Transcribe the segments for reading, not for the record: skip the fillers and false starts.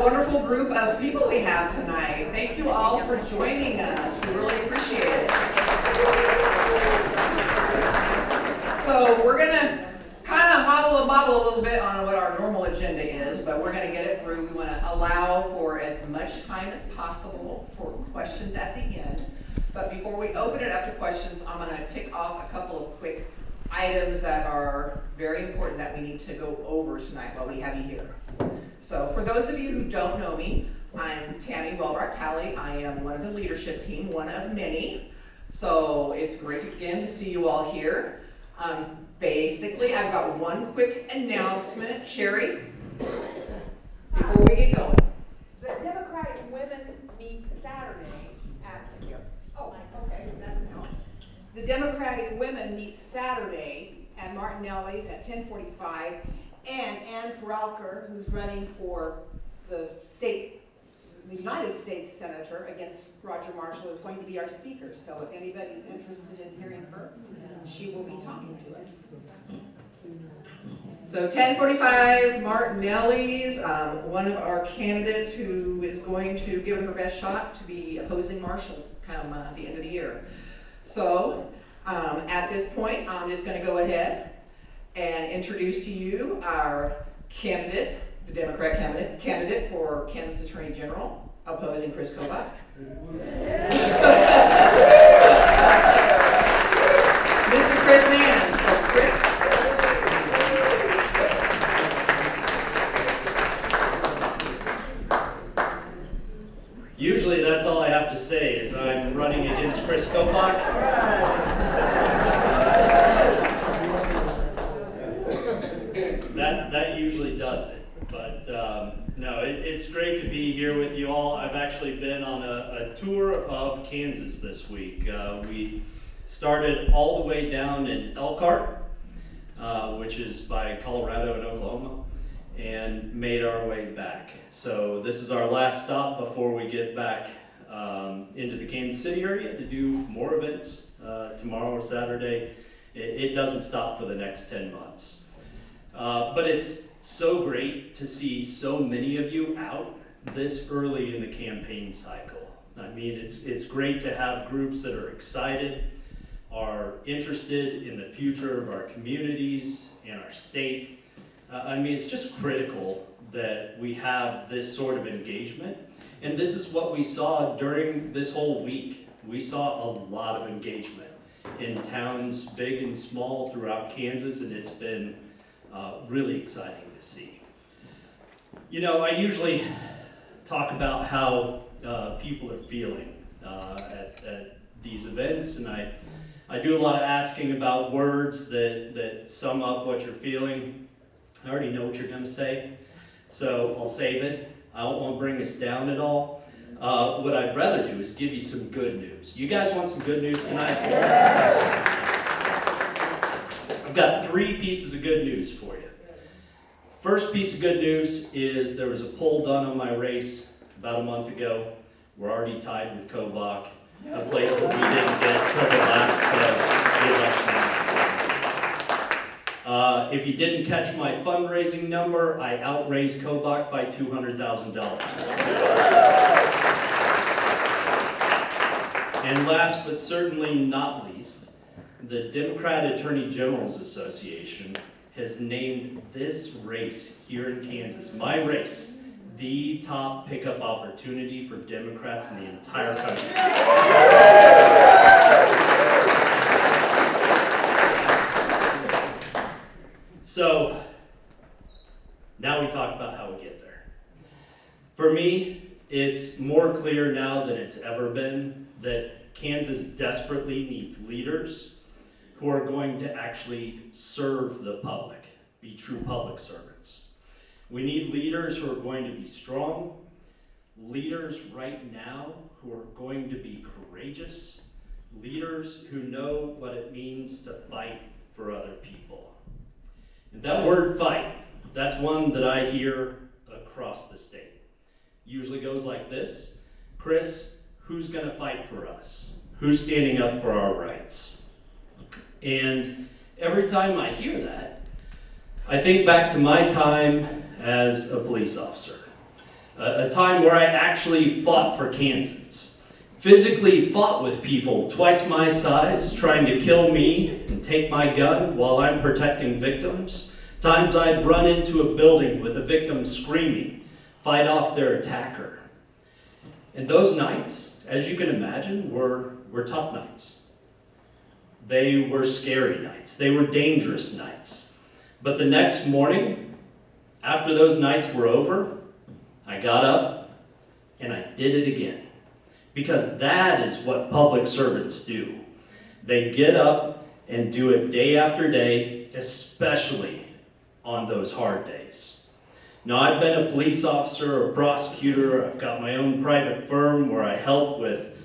wonderful group of people we have tonight. Thank you all for joining us. We really appreciate it. So we're going to kind of hobble and bobble a little bit on what our normal agenda is, but we're going to get it through. We want to allow for as much time as possible for questions at the end. But before we open it up to questions, I'm going to tick off a couple of quick items that are very important that we need to go over tonight while we have you here. So for those of you who don't know me, I'm Tammy Welbart-Talley. I am one of the leadership team, one of many. So it's great again to see you all here. Basically, I've got one quick announcement. Sherry, before we get going. The Democratic women meet Saturday at, The Democratic women meet Saturday at Martinelli's at 10:45, and Ann Peralker, who's running for the United States Senator against Roger Marshall, is going to be our speaker. So if anybody's interested in hearing her, she will be talking to us. So 10:45, Martinelli's, one of our candidates who is going to give it her best shot to be opposing Marshall come at the end of the year. So at this point, I'm just going to go ahead and introduce to you our candidate, the Democrat candidate for Kansas Attorney General, opposing Chris Kobach. Mr. Chris Mann. So Chris. Usually that's all I have to say is I'm running against Chris Kobach. That usually does it. But no, it's great to be here with you all. I've actually been on a tour of Kansas this week. We started all the way down in Elkhart, which is by Colorado and Oklahoma, and made our way back. So this is our last stop before we get back into the Kansas City area to do more events tomorrow or Saturday. It doesn't stop for the next 10 months. But it's so great to see so many of you out this early in the campaign cycle. I mean, it's great to have groups that are excited, are interested in the future of our communities and our state. I mean, it's just critical that we have this sort of engagement. And this is what we saw during this whole week. We saw a lot of engagement in towns big and small throughout Kansas, and it's been really exciting to see. You know, I usually talk about how people are feeling at these events, and I do a lot of asking about words that sum up what you're feeling. I already know what you're going to say, so I'll save it. I don't want to bring us down at all. What I'd rather do is give you some good news. You guys want some good news tonight? I've got 3 pieces of good news for you. First piece of good news is there was a poll done on my race about a month ago. We're already tied with Kobach, a place that we didn't get till the last election. If you didn't catch my fundraising number, I outraised Kobach by $200,000. And last but certainly not least, the Democrat Attorney General's Association has named this race here in Kansas, my race, the top pickup opportunity for Democrats in the entire country. So, now we talk about how we get there. For me, it's more clear now than it's ever been that Kansas desperately needs leaders who are going to actually serve the public, be true public servants. We need leaders who are going to be strong, leaders right now who are going to be courageous, leaders who know what it means to fight for other people. And that word fight, that's one that I hear across the state. Usually goes like this: Chris, who's going to fight for us? Who's standing up for our rights? And every time I hear that, I think back to my time as a police officer. a time where I actually fought for Kansans. Physically fought with people twice my size, trying to kill me and take my gun while I'm protecting victims. Times I'd run into a building with a victim screaming, fight off their attacker. And those nights, as you can imagine, were tough nights. They were scary nights. They were dangerous nights. But the next morning, after those nights were over, I got up and I did it again. Because that is what public servants do. They get up and do it day after day, especially on those hard days. Now, I've been a police officer, a prosecutor. I've got my own private firm where I help with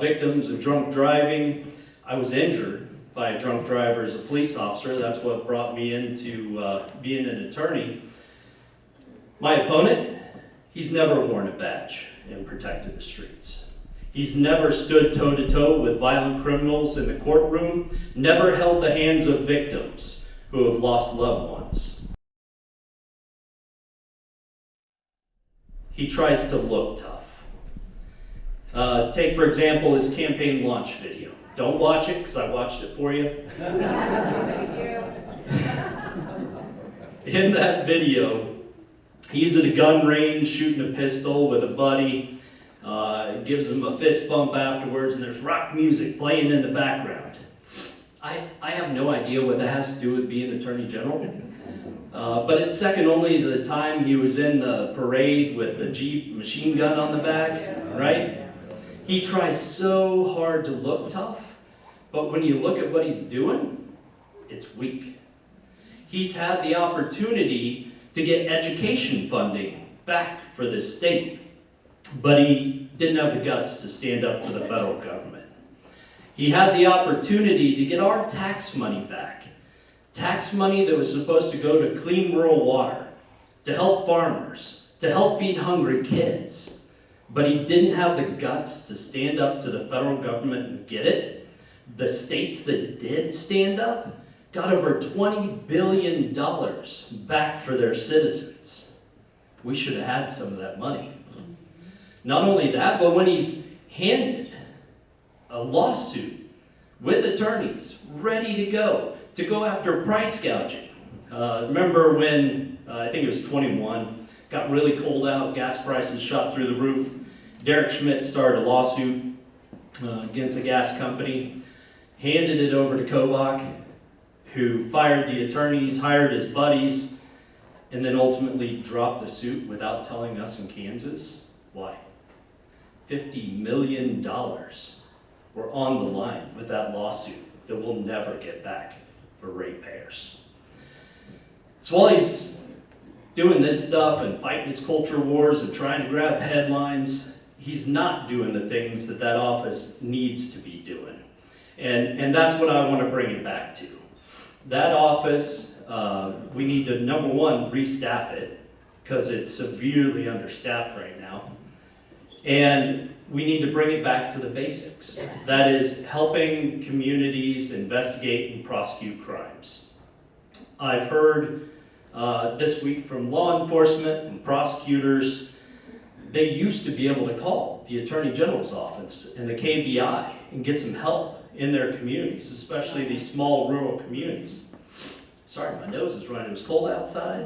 victims of drunk driving. I was injured by a drunk driver as a police officer. That's what brought me into being an attorney. My opponent, he's never worn a badge and protected the streets. He's never stood toe-to-toe with violent criminals in the courtroom, never held the hands of victims who have lost loved ones. He tries to look tough. Take, for example, his campaign launch video. Don't watch it, because I watched it for you. In that video, he's at a gun range shooting a pistol with a buddy. Gives him a fist bump afterwards, and there's rock music playing in the background. I have no idea what that has to do with being Attorney General. But it's second only to the time he was in the parade with the Jeep machine gun on the back, right? He tries so hard to look tough, but when you look at what he's doing, it's weak. He's had the opportunity to get education funding back for this state, but he didn't have the guts to stand up to the federal government. He had the opportunity to get our tax money back. Tax money that was supposed to go to clean rural water, to help farmers, to help feed hungry kids. But he didn't have the guts to stand up to the federal government and get it. The states that did stand up got over $20 billion back for their citizens. We should have had some of that money. Not only that, but when he's handed a lawsuit with attorneys ready to go after price gouging. Remember when, I think it was 21, got really cold out, gas prices shot through the roof. Derek Schmidt started a lawsuit against the gas company, handed it over to Kobach, who fired the attorneys, hired his buddies, and then ultimately dropped the suit without telling us in Kansas. Why? $50 million were on the line with that lawsuit that we'll never get back for ratepayers. So while he's doing this stuff and fighting his culture wars and trying to grab headlines, he's not doing the things that that office needs to be doing. And that's what I want to bring it back to. That office, we need to, number one, restaff it, because it's severely understaffed right now. And we need to bring it back to the basics. That is helping communities investigate and prosecute crimes. I've heard this week from law enforcement and prosecutors, they used to be able to call the Attorney General's office and the KBI and get some help in their communities, especially these small rural communities. Sorry, my nose is running. It was cold outside.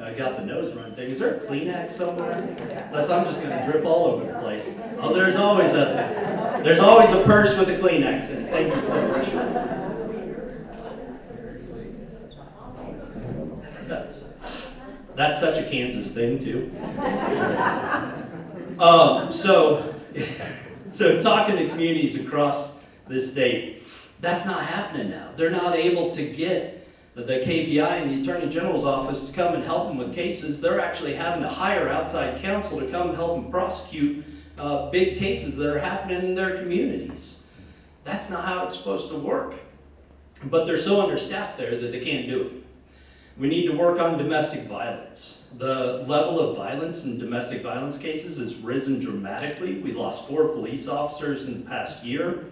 I got the nose running thing. Is there a Kleenex somewhere? Unless I'm just going to drip all over the place. Oh, there's always a purse with a Kleenex in it. Thank you so much. That's such a Kansas thing too. So talking to communities across this state, that's not happening now. They're not able to get the KBI and the Attorney General's office to come and help them with cases. They're actually having to hire outside counsel to come help them prosecute big cases that are happening in their communities. That's not how it's supposed to work. But they're so understaffed there that they can't do it. We need to work on domestic violence. The level of violence in domestic violence cases has risen dramatically. We lost 4 police officers in the past year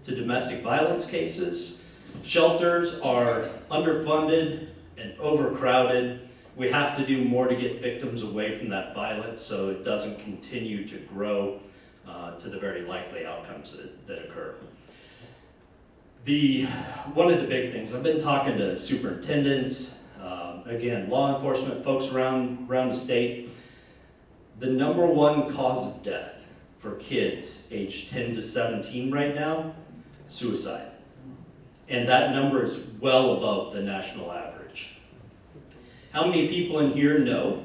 to domestic violence cases. Shelters are underfunded and overcrowded. We have to do more to get victims away from that violence so it doesn't continue to grow to the very likely outcomes that occur. One of the big things, I've been talking to superintendents, again, law enforcement folks around the state. The number one cause of death for kids aged 10 to 17 right now, suicide. And that number is well above the national average. How many people in here know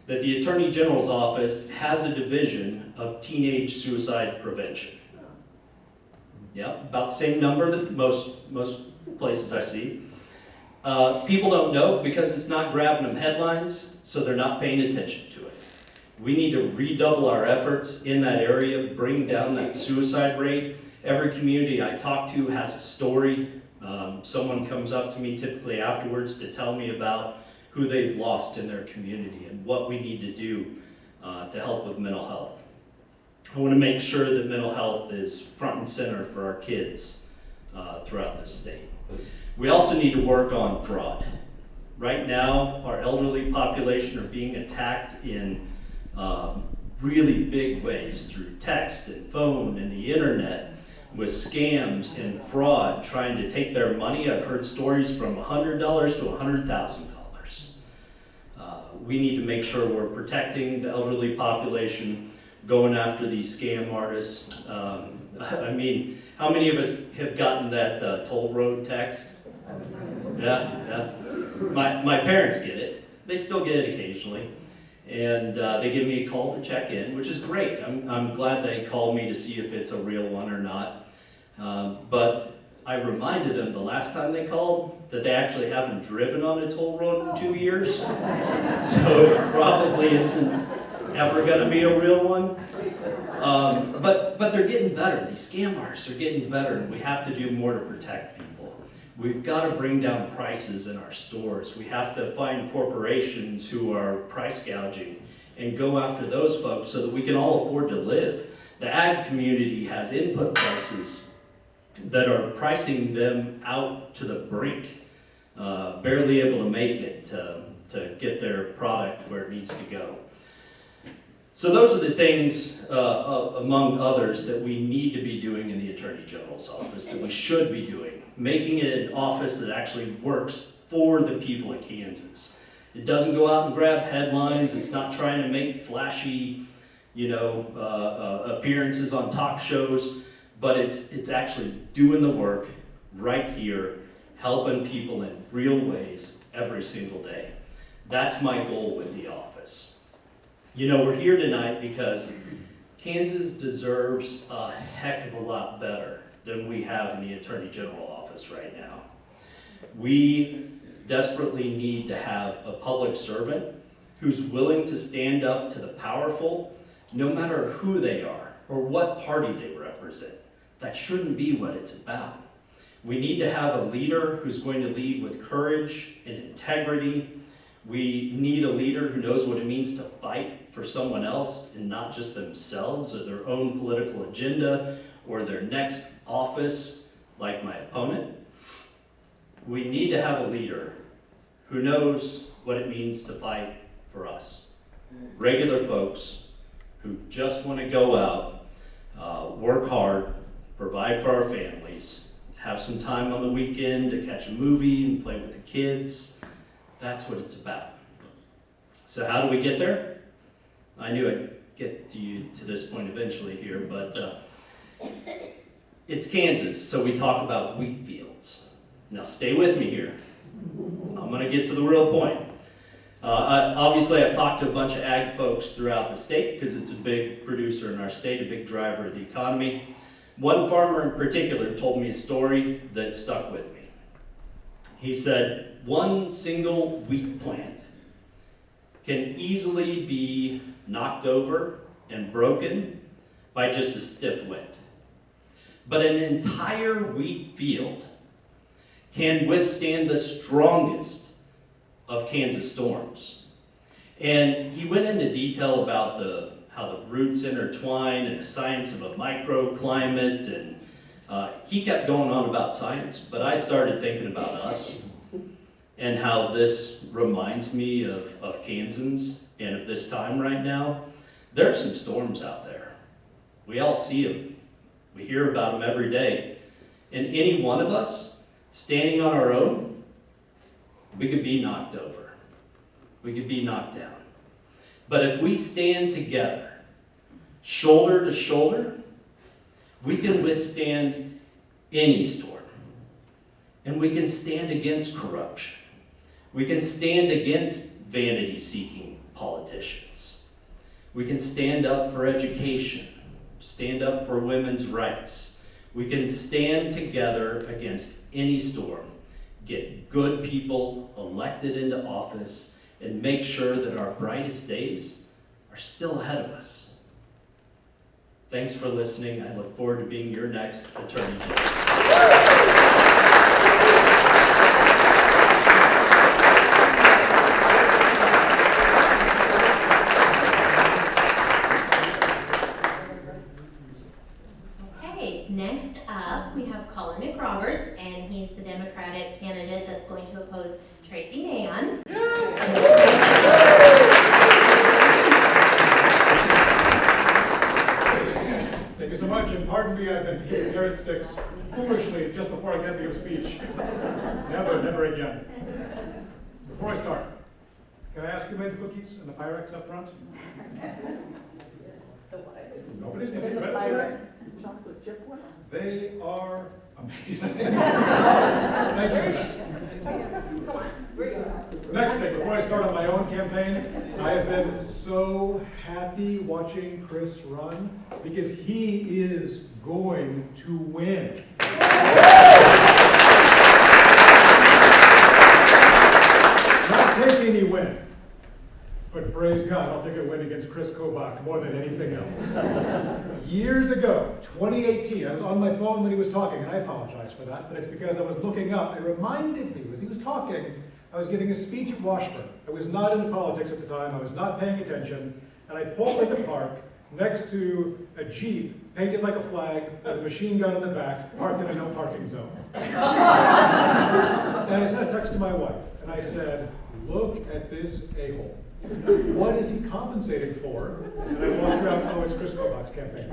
that the Attorney General's office has a division of teenage suicide prevention? Yeah, about the same number that most places I see. People don't know because it's not grabbing them headlines, so they're not paying attention to it. We need to redouble our efforts in that area, bring down that suicide rate. Every community I talk to has a story. Someone comes up to me typically afterwards to tell me about who they've lost in their community and what we need to do to help with mental health. I want to make sure that mental health is front and center for our kids throughout this state. We also need to work on fraud. Right now, our elderly population are being attacked in really big ways through text and phone and the internet, with scams and fraud trying to take their money. I've heard stories from $100 to $100,000. We need to make sure we're protecting the elderly population, going after these scam artists. I mean, how many of us have gotten that toll road text? Yeah. My parents get it. They still get it occasionally. And they give me a call to check in, which is great. I'm glad they call me to see if it's a real one or not. But I reminded them the last time they called that they actually haven't driven on a toll road in 2 years. So it probably isn't ever going to be a real one. But they're getting better. These scam artists are getting better, and we have to do more to protect people. We've got to bring down prices in our stores. We have to find corporations who are price gouging and go after those folks so that we can all afford to live. The ag community has input prices that are pricing them out to the brink, barely able to make it to get their product where it needs to go. So those are the things, among others, that we need to be doing in the Attorney General's office, that we should be doing, making it an office that actually works for the people of Kansas. It doesn't go out and grab headlines. It's not trying to make flashy, appearances on talk shows, but it's actually doing the work right here, helping people in real ways every single day. That's my goal with the office. We're here tonight because Kansas deserves a heck of a lot better than we have in the Attorney General office right now. We desperately need to have a public servant who's willing to stand up to the powerful, no matter who they are or what party they represent. That shouldn't be what it's about. We need to have a leader who's going to lead with courage and integrity. We need a leader who knows what it means to fight for someone else and not just themselves or their own political agenda or their next office, like my opponent. We need to have a leader who knows what it means to fight for us. Regular folks who just want to go out, work hard, provide for our families, have some time on the weekend to catch a movie and play with the kids. That's what it's about. So how do we get there? I knew I'd get to this point eventually here, but it's Kansas, so we talk about wheat fields. Now stay with me here. I'm going to get to the real point. Obviously, I've talked to a bunch of ag folks throughout the state because it's a big producer in our state, a big driver of the economy. One farmer in particular told me a story that stuck with me. He said, one single wheat plant can easily be knocked over and broken by just a stiff wind. But an entire wheat field can withstand the strongest of Kansas storms. And he went into detail about how the roots intertwine and the science of a microclimate, and he kept going on about science, but I started thinking about us and how this reminds me of Kansans and of this time right now. There are some storms out there. We all see them. We hear about them every day. And any one of us, standing on our own, we could be knocked over. We could be knocked down. But if we stand together, shoulder to shoulder, we can withstand any storm. And we can stand against corruption. We can stand against vanity-seeking politicians. We can stand up for education, stand up for women's rights. We can stand together against any storm, get good people elected into office, and make sure that our brightest days are still ahead of us. Thanks for listening. I look forward to being your next Attorney General. Next up, we have Colin McRoberts, and he's the Democratic candidate that's going to oppose Tracy Mann. Thank you so much, and pardon me, I've been hitting carrot sticks foolishly just before I get to give a speech. Never again. Before I start, can I ask who made the cookies and the Pyrex up front? Nobody's making credit for that? Chocolate chip ones? They are amazing. Thank you. Come on, bring it up. Next thing, before I start on my own campaign, I have been so happy watching Chris run because he is going to win. Not take any win, but praise God, I'll take a win against Chris Kobach more than anything else. Years ago, 2018, I was on my phone when he was talking, and I apologize for that, but it's because I was looking up. It reminded me, as he was talking, I was giving a speech at Washburn. I was not into politics at the time, I was not paying attention, and I pulled into the park next to a Jeep painted like a flag with a machine gun in the back, parked in a no parking zone. And I sent a text to my wife, and I said, look at this a-hole. What is he compensating for? And I walked around, oh, it's Chris Kobach's campaign.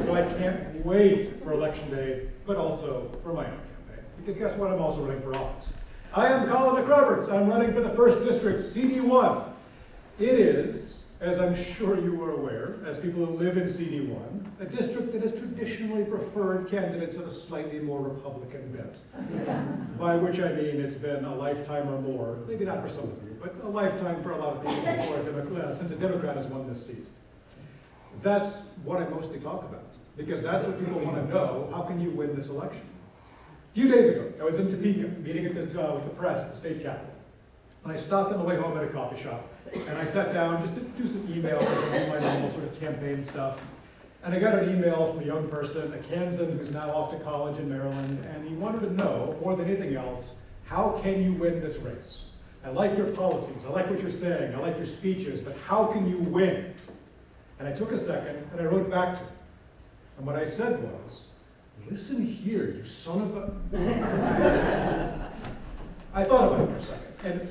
So I can't wait for Election Day, but also for my own campaign. Because guess what? I'm also running for office. I am Colin McRoberts. I'm running for the 1st District, CD1. It is, as I'm sure you are aware, as people who live in CD1, a district that has traditionally preferred candidates of a slightly more Republican bent. By which I mean it's been a lifetime or more, maybe not for some of you, but a lifetime for a lot of people since a Democrat has won this seat. That's what I mostly talk about, because that's what people want to know. How can you win this election? A few days ago, I was in Topeka, meeting with the press at the state capitol. And I stopped on the way home at a coffee shop, and I sat down just to do some emails and do my normal sort of campaign stuff. And I got an email from a young person, a Kansan who's now off to college in Maryland, and he wanted to know, more than anything else, how can you win this race? I like your policies, I like what you're saying, I like your speeches, but how can you win? And I took a second, and I wrote back to him. And what I said was, listen here, you son of a... I thought about it for a second, and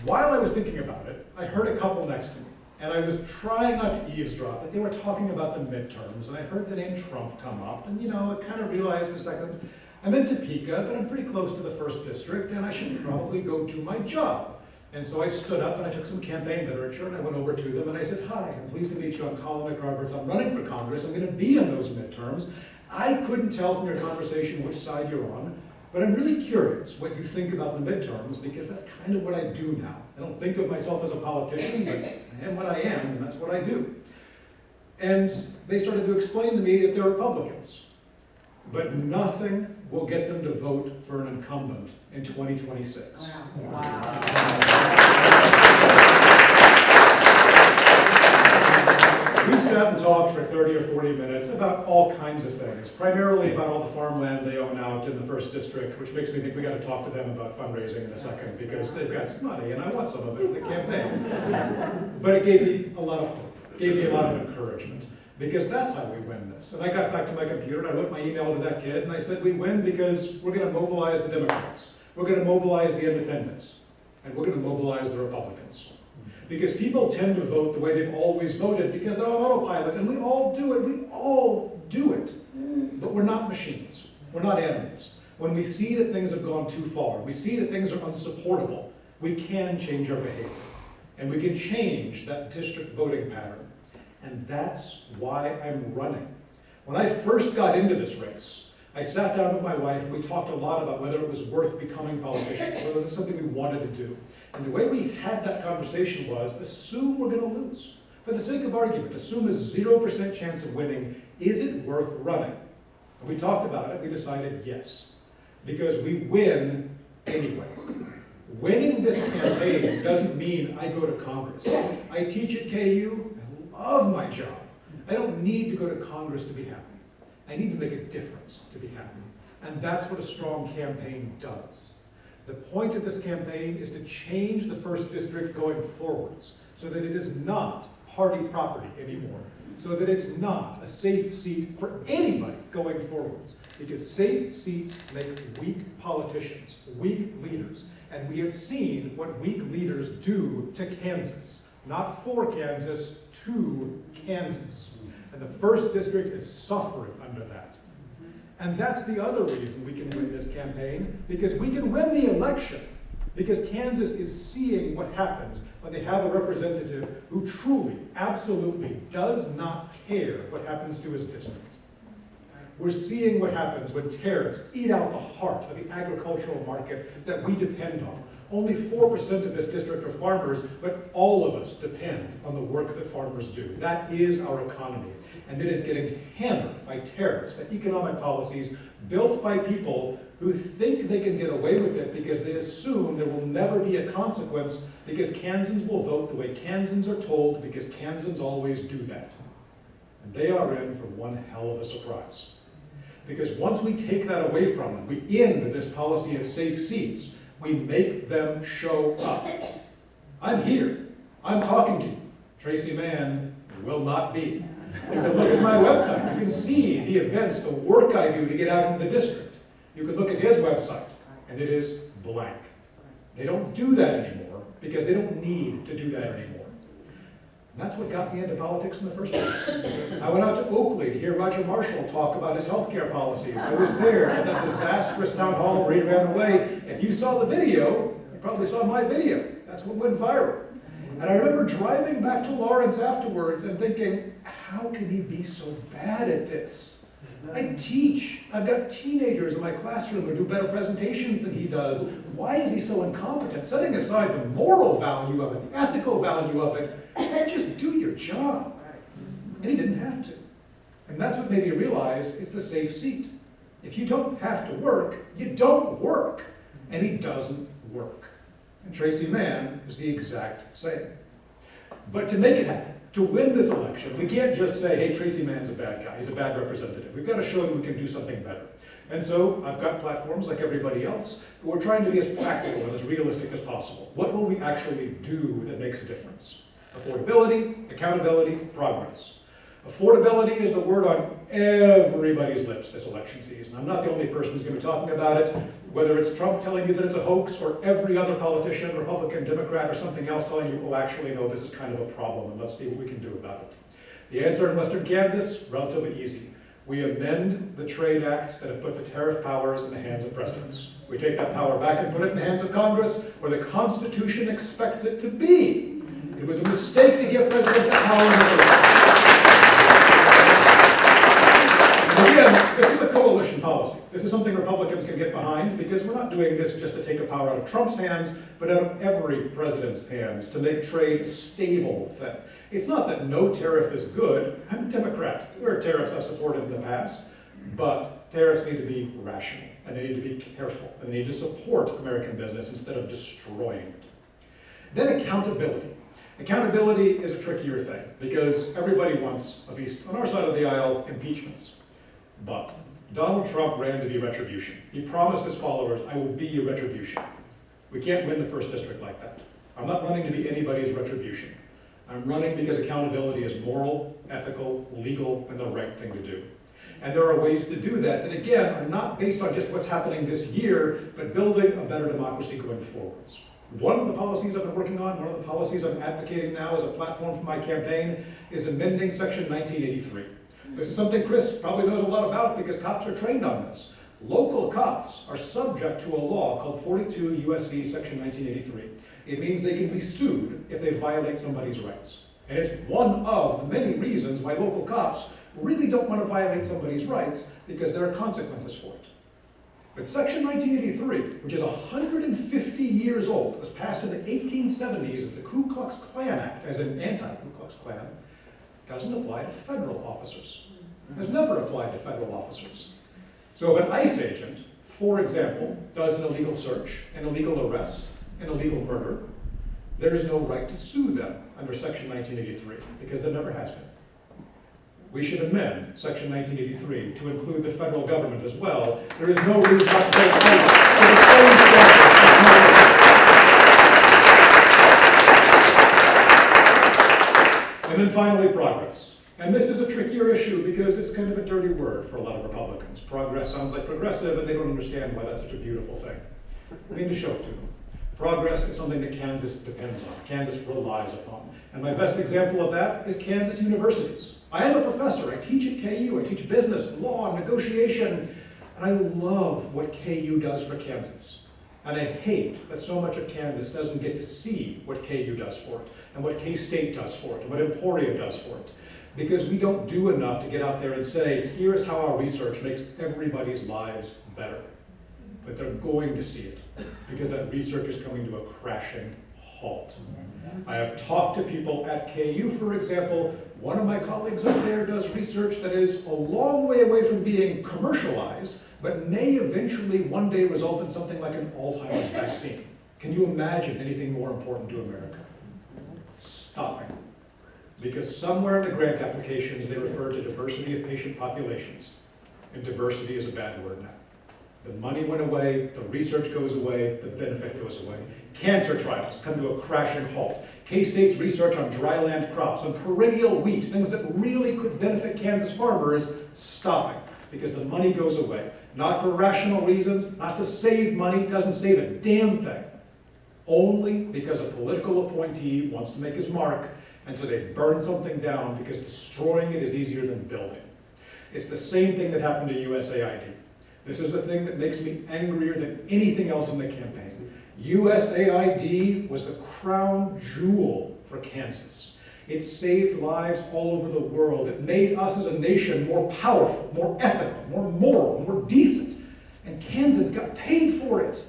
while I was thinking about it, I heard a couple next to me, and I was trying not to eavesdrop, but they were talking about the midterms, and I heard the name Trump come up, and I kind of realized for a second, I'm in Topeka, but I'm pretty close to the 1st District, and I should probably go do my job. And so I stood up and I took some campaign literature and I went over to them and I said, hi, I'm pleased to meet you, I'm Colin McRoberts, I'm running for Congress, I'm gonna be in those midterms. I couldn't tell from your conversation which side you're on, but I'm really curious what you think about the midterms because that's kind of what I do now. I don't think of myself as a politician, but I am what I am and that's what I do. And they started to explain to me that they're Republicans, but nothing will get them to vote for an incumbent in 2026. Wow. We sat and talked for 30 or 40 minutes about all kinds of things, primarily about all the farmland they own out in the 1st District, which makes me think we got to talk to them about fundraising in a second, because they've got some money and I want some of it in the campaign. But it gave me a lot of hope, gave me a lot of encouragement, because that's how we win this. And I got back to my computer and I wrote my email to that kid and I said, we win because we're going to mobilize the Democrats. We're going to mobilize the independents, and we're going to mobilize the Republicans. Because people tend to vote the way they've always voted because they're on autopilot, and we all do it, but we're not machines, we're not animals. When we see that things have gone too far, we see that things are unsupportable, we can change our behavior. And we can change that district voting pattern. And that's why I'm running. When I first got into this race, I sat down with my wife and we talked a lot about whether it was worth becoming politicians, whether it was something we wanted to do. And the way we had that conversation was, assume we're going to lose. For the sake of argument, assume a 0% chance of winning, is it worth running? And we talked about it, we decided yes. Because we win anyway. Winning this campaign doesn't mean I go to Congress. I teach at KU, I love my job. I don't need to go to Congress to be happy. I need to make a difference to be happy. And that's what a strong campaign does. The point of this campaign is to change the first district going forwards so that it is not party property anymore, so that it's not a safe seat for anybody going forwards. Because safe seats make weak politicians, weak leaders. And we have seen what weak leaders do to Kansas. Not for Kansas, to Kansas. And the first district is suffering under that. And that's the other reason we can win this campaign, because we can win the election, because Kansas is seeing what happens when they have a representative who truly, absolutely does not care what happens to his district. We're seeing what happens when tariffs eat out the heart of the agricultural market that we depend on. Only 4% of this district are farmers, but all of us depend on the work that farmers do. That is our economy. And it is getting hammered by tariffs, by economic policies built by people who think they can get away with it because they assume there will never be a consequence because Kansans will vote the way Kansans are told because Kansans always do that. And they are in for one hell of a surprise. Because once we take that away from them, we end this policy of safe seats, we make them show up. I'm here. I'm talking to you. Tracy Mann will not be. You can look at my website. You can see the events, the work I do to get out into the district. You can look at his website, and it is blank. They don't do that anymore because they don't need to do that anymore. And that's what got me into politics in the first place. I went out to Oakley to hear Roger Marshall talk about his healthcare policies. I was there at that disastrous town hall where he ran away. If you saw the video, you probably saw my video. That's what went viral. And I remember driving back to Lawrence afterwards and thinking, how can he be so bad at this? I teach. I've got teenagers in my classroom who do better presentations than he does. Why is he so incompetent? Setting aside the moral value of it, the ethical value of it, just do your job. And he didn't have to. And that's what made me realize it's the safe seat. If you don't have to work, you don't work. And he doesn't work. And Tracy Mann is the exact same. But to make it happen, to win this election, we can't just say, hey, Tracy Mann's a bad guy, he's a bad representative. We've got to show that we can do something better. And so I've got platforms like everybody else, but we're trying to be as practical and as realistic as possible. What will we actually do that makes a difference? Affordability, accountability, progress. Affordability is the word on everybody's lips this election season. I'm not the only person who's going to be talking about it, whether it's Trump telling you that it's a hoax or every other politician, Republican, Democrat, or something else telling you, oh, actually, no, this is kind of a problem, and let's see what we can do about it. The answer in Western Kansas, relatively easy. We amend the trade acts that have put the tariff powers in the hands of presidents. We take that power back and put it in the hands of Congress, where the Constitution expects it to be. It was a mistake to give presidents that power in the first place. Again, this is a coalition policy. This is something Republicans can get behind because we're not doing this just to take the power out of Trump's hands, but out of every president's hands to make trade a stable thing. It's not that no tariff is good. I'm a Democrat. There are tariffs I've supported in the past, but tariffs need to be rational, and they need to be careful, and they need to support American business instead of destroying it. Then accountability. Accountability is a trickier thing because everybody wants, at least on our side of the aisle, impeachments. But Donald Trump ran to be retribution. He promised his followers, I will be your retribution. We can't win the first district like that. I'm not running to be anybody's retribution. I'm running because accountability is moral, ethical, legal, and the right thing to do. And there are ways to do that again, are not based on just what's happening this year, but building a better democracy going forwards. One of the policies I've been working on, one of the policies I'm advocating now as a platform for my campaign, is amending Section 1983. This is something Chris probably knows a lot about because cops are trained on this. Local cops are subject to a law called 42 U.S.C. Section 1983. It means they can be sued if they violate somebody's rights. And it's one of the many reasons why local cops really don't want to violate somebody's rights because there are consequences for it. But Section 1983, which is 150 years old, was passed in the 1870s as the Ku Klux Klan Act, as an anti-Ku Klux Klan, doesn't apply to federal officers. Has never applied to federal officers. So if an ICE agent, for example, does an illegal search, an illegal arrest, an illegal murder, there is no right to sue them under Section 1983 because there never has been. We should amend Section 1983 to include the federal government as well. There is no reason not to hold ICE to the same standard. And then finally, progress. And this is a trickier issue because it's kind of a dirty word for a lot of Republicans. Progress sounds like progressive, and they don't understand why that's such a beautiful thing. We need to show it to them. Progress is something that Kansas depends on, Kansas relies upon. And my best example of that is Kansas universities. I am a professor, I teach at KU, I teach business, law, negotiation, and I love what KU does for Kansas. And I hate that so much of Kansas doesn't get to see what KU does for it, and what K-State does for it, and what Emporia does for it. Because we don't do enough to get out there and say, here's how our research makes everybody's lives better. But they're going to see it, because that research is coming to a crashing halt. I have talked to people at KU, for example. One of my colleagues up there does research that is a long way away from being commercialized, but may eventually one day result in something like an Alzheimer's vaccine. Can you imagine anything more important to America? Stopping. Because somewhere in the grant applications they refer to diversity of patient populations, and diversity is a bad word now. The money went away, the research goes away, the benefit goes away. Cancer trials come to a crashing halt. K-State's research on dryland crops, on perennial wheat, things that really could benefit Kansas farmers, stopping because the money goes away. Not for rational reasons, not to save money, doesn't save a damn thing. Only because a political appointee wants to make his mark, and so they burn something down because destroying it is easier than building. It's the same thing that happened to USAID. This is the thing that makes me angrier than anything else in the campaign. USAID was the crown jewel for Kansas. It saved lives all over the world. It made us as a nation more powerful, more ethical, more moral, more decent. And Kansans got paid for it.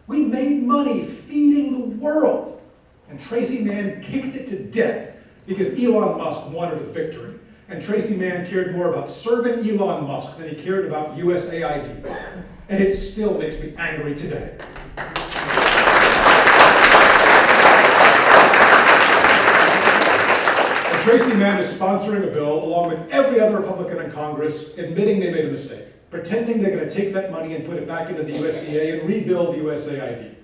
We made money feeding the world. And Tracy Mann kicked it to death because Elon Musk wanted a victory. And Tracy Mann cared more about serving Elon Musk than he cared about USAID. And it still makes me angry today. And Tracy Mann is sponsoring a bill, along with every other Republican in Congress, admitting they made a mistake, pretending they're going to take that money and put it back into the USDA and rebuild USAID.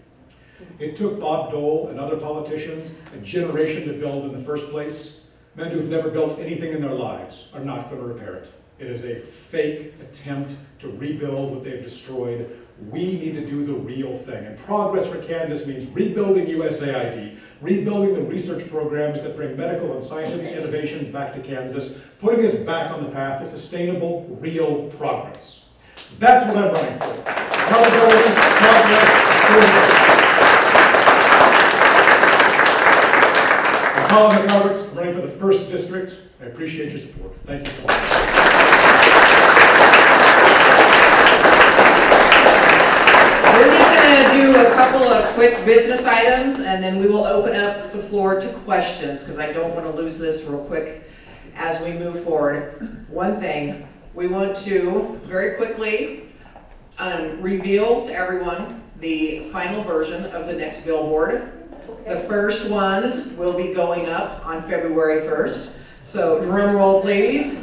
It took Bob Dole and other politicians a generation to build in the first place. Men who've never built anything in their lives are not going to repair it. It is a fake attempt to rebuild what they've destroyed. We need to do the real thing. And progress for Kansas means rebuilding USAID, rebuilding the research programs that bring medical and scientific innovations back to Kansas, putting us back on the path to sustainable, real progress. That's what I'm running for. Accountability, progress, progress. I'm Colin McRoberts. I'm running for the 1st District. I appreciate your support. Thank you so much. We're just going to do a couple of quick business items, and then we will open up the floor to questions, because I don't want to lose this real quick as we move forward. One thing, we want to very quickly reveal to everyone the final version of the next billboard. The first ones will be going up on February 1st. So drum roll, please.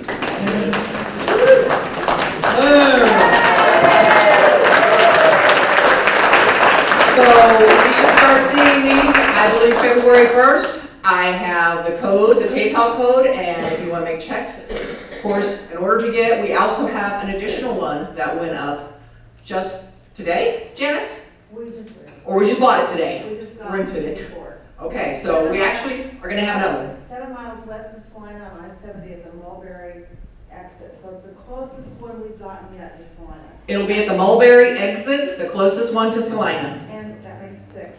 So we should start seeing these, I believe, February 1st. I have the code, the PayPal code, and if you want to make checks, of course, in order to get, we also have an additional one that went up just today, Janice? Or we just bought it today? We just got Rented it. before. Okay, so we actually are gonna have another one. 7 miles west of Salina on I-70 at the Mulberry exit. So it's the closest one we've gotten yet to Salina. It'll be at the Mulberry exit, the closest one to Salina, And that makes 6.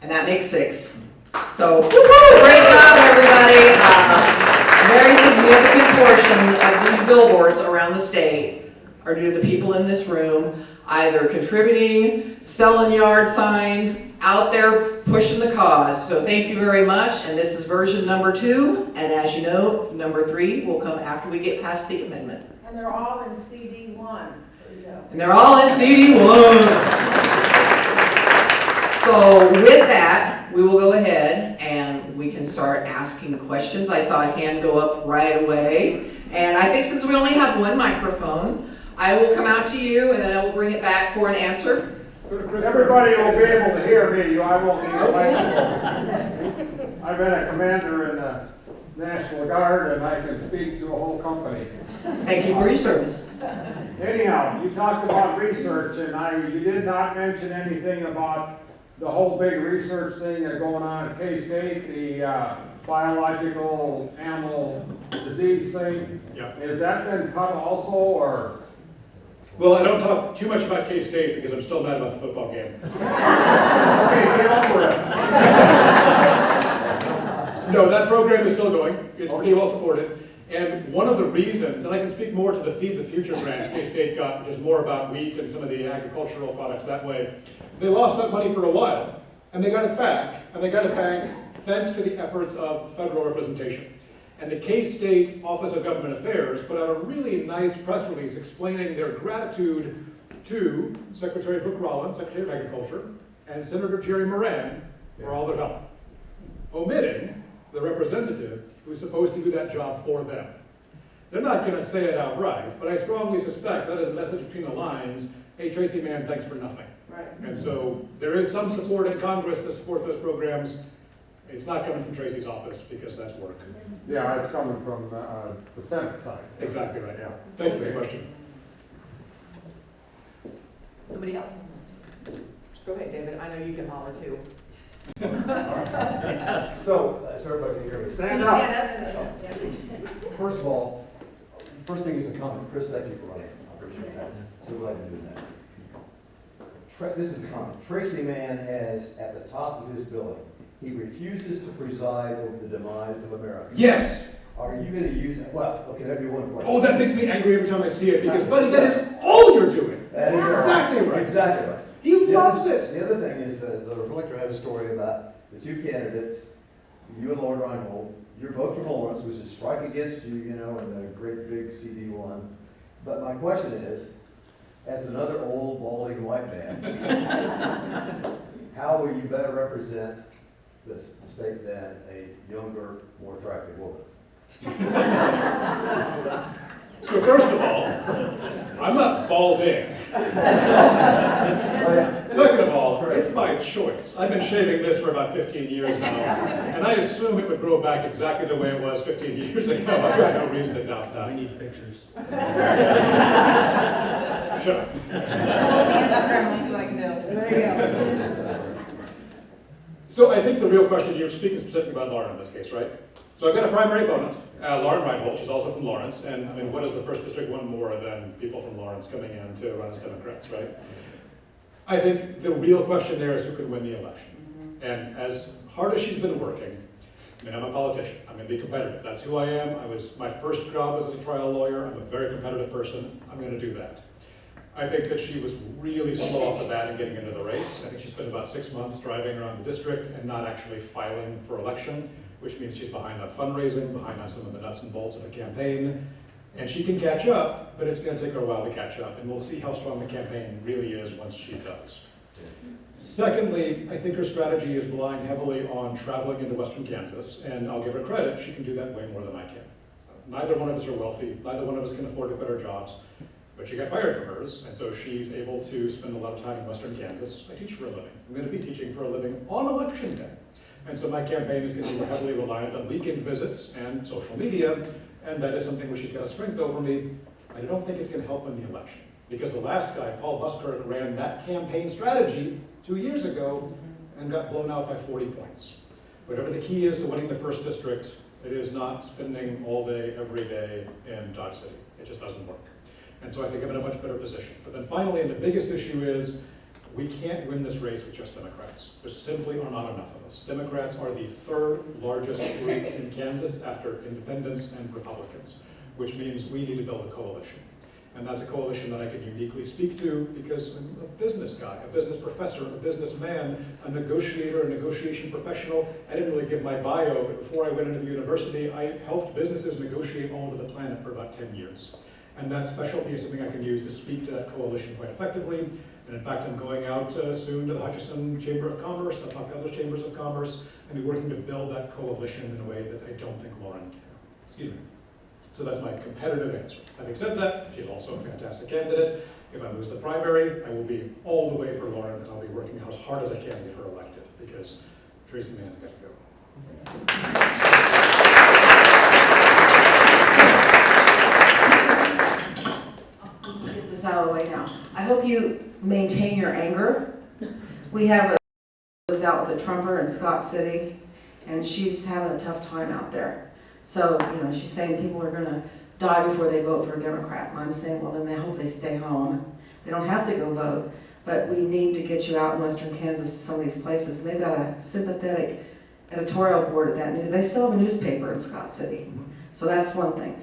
and that makes 6. So, great job, everybody. A very significant portion of these billboards around the state are due to the people in this room, either contributing, selling yard signs, out there pushing the cause. So thank you very much, and this is version number 2, and as you know, number 3 will come after we get past the amendment. And they're all in CD1. There you go. And they're all in CD1. So with that, we will go ahead and we can start asking questions. I saw a hand go up right away. And I think since we only have one microphone, I will come out to you and then I will bring it back for an answer. Everybody will be able to hear me, I won't need a microphone. I've been a commander in the National Guard and I can speak to a whole company. Thank you for your service. Anyhow, you talked about research and you did not mention anything about the whole big research thing going on at K-State, the biological animal disease thing. Yeah. Has that been cut also, or? Well, I don't talk too much about K-State because I'm still mad about the football game. Okay, get over it. No, that program is still going. It's pretty well supported. And one of the reasons, and I can speak more to the Feed the Future grants K-State got, which is more about wheat and some of the agricultural products that way. They lost that money for a while, and they got it back. And they got it back thanks to the efforts of federal representation. And the K-State Office of Government Affairs put out a really nice press release explaining their gratitude to Secretary Brooke Rollins, Secretary of Agriculture, and Senator Jerry Moran for all their help, omitting the representative who's supposed to do that job for them. They're not going to say it outright, but I strongly suspect that is a message between the lines, hey, Tracy Mann, thanks for nothing. Right. And so there is some support in Congress to support those programs. It's not coming from Tracy's office because that's work. Yeah, it's coming from the Senate side. Exactly right, yeah. Thank you for the question. Somebody else? Go ahead, David. I know you can holler too. So everybody can hear me. Stand up. First of all, first thing is a comment. Chris, thank you for running. I appreciate that. So glad you're doing that. This is a comment. Tracy Mann has, at the top of his billing, he refuses to preside over the demise of America. Yes. Are you going to use it? Well, okay, that'd be one question. Oh, that makes me angry every time I see it because, buddy, that is all you're doing. That is exactly right. Exactly right. He loves it. The other thing is that the Reflector had a story about the two candidates, you and Lord Reinhold. You're both from Lawrence, which is strike against you, you know, in the great big CD1. But my question is, as another old, balding white man, how will you better represent the state than a younger, more attractive woman? So first of all, I'm not balding. Second of all, it's my choice. I've been shaving this for about 15 years now, and I assume it would grow back exactly the way it was 15 years ago. I've got no reason to doubt that. We need pictures. Shut up. Instagram, we'll see what I can do. There you go. So I think the real question, you're speaking specifically about Lauren in this case, right? So I've got a primary opponent, Lauren Reinhold. She's also from Lawrence, and I mean, what does the first district want more than people from Lawrence coming in to run as Democrats, right? I think the real question there is who can win the election. And as hard as she's been working, I mean, I'm a politician. I'm going to be competitive. That's who I am. My first job was as a trial lawyer. I'm a very competitive person. I'm going to do that. I think that she was really slow off the bat in getting into the race. I think she spent about 6 months driving around the district and not actually filing for election, which means she's behind on fundraising, behind on some of the nuts and bolts of the campaign. And she can catch up, but it's going to take her a while to catch up. And we'll see how strong the campaign really is once she does. Secondly, I think her strategy is relying heavily on traveling into western Kansas, and I'll give her credit, she can do that way more than I can. Neither one of us are wealthy, neither one of us can afford to better jobs, but she got fired from hers, and so she's able to spend a lot of time in western Kansas. I teach for a living. I'm going to be teaching for a living on election day. And so my campaign is going to be heavily reliant on weekend visits and social media, and that is something where she's got a strength over me. I don't think it's going to help in the election, because the last guy, Paul Buskirk, ran that campaign strategy 2 years ago and got blown out by 40 points. Whatever the key is to winning the first district, it is not spending all day, every day in Dodge City. It just doesn't work. And so I think I'm in a much better position. But then finally, and the biggest issue is, we can't win this race with just Democrats. There simply are not enough of us. Democrats are the third largest group in Kansas after independents and Republicans, which means we need to build a coalition. And that's a coalition that I can uniquely speak to because I'm a business guy, a business professor, a businessman, a negotiator, a negotiation professional. I didn't really give my bio, but before I went into the university, I helped businesses negotiate all over the planet for about 10 years. And that specialty is something I can use to speak to that coalition quite effectively. And in fact, I'm going out soon to the Hutchinson Chamber of Commerce. I'll talk to other chambers of commerce and be working to build that coalition in a way that I don't think Lauren can. Excuse me. So that's my competitive answer. Having said that, she's also a fantastic candidate. If I lose the primary, I will be all the way for Lauren, and I'll be working as hard as I can to get her elected, because Tracy Mann's got to go. Let's get this out of the way now. I hope you maintain your anger. We have a who's out with a Trumper in Scott City, and she's having a tough time out there. So, she's saying people are going to die before they vote for a Democrat. And I'm saying, well, then I hope they stay home. They don't have to go vote, but we need to get you out in Western Kansas to some of these places. And they've got a sympathetic editorial board at that news. They still have a newspaper in Scott City. So that's one thing.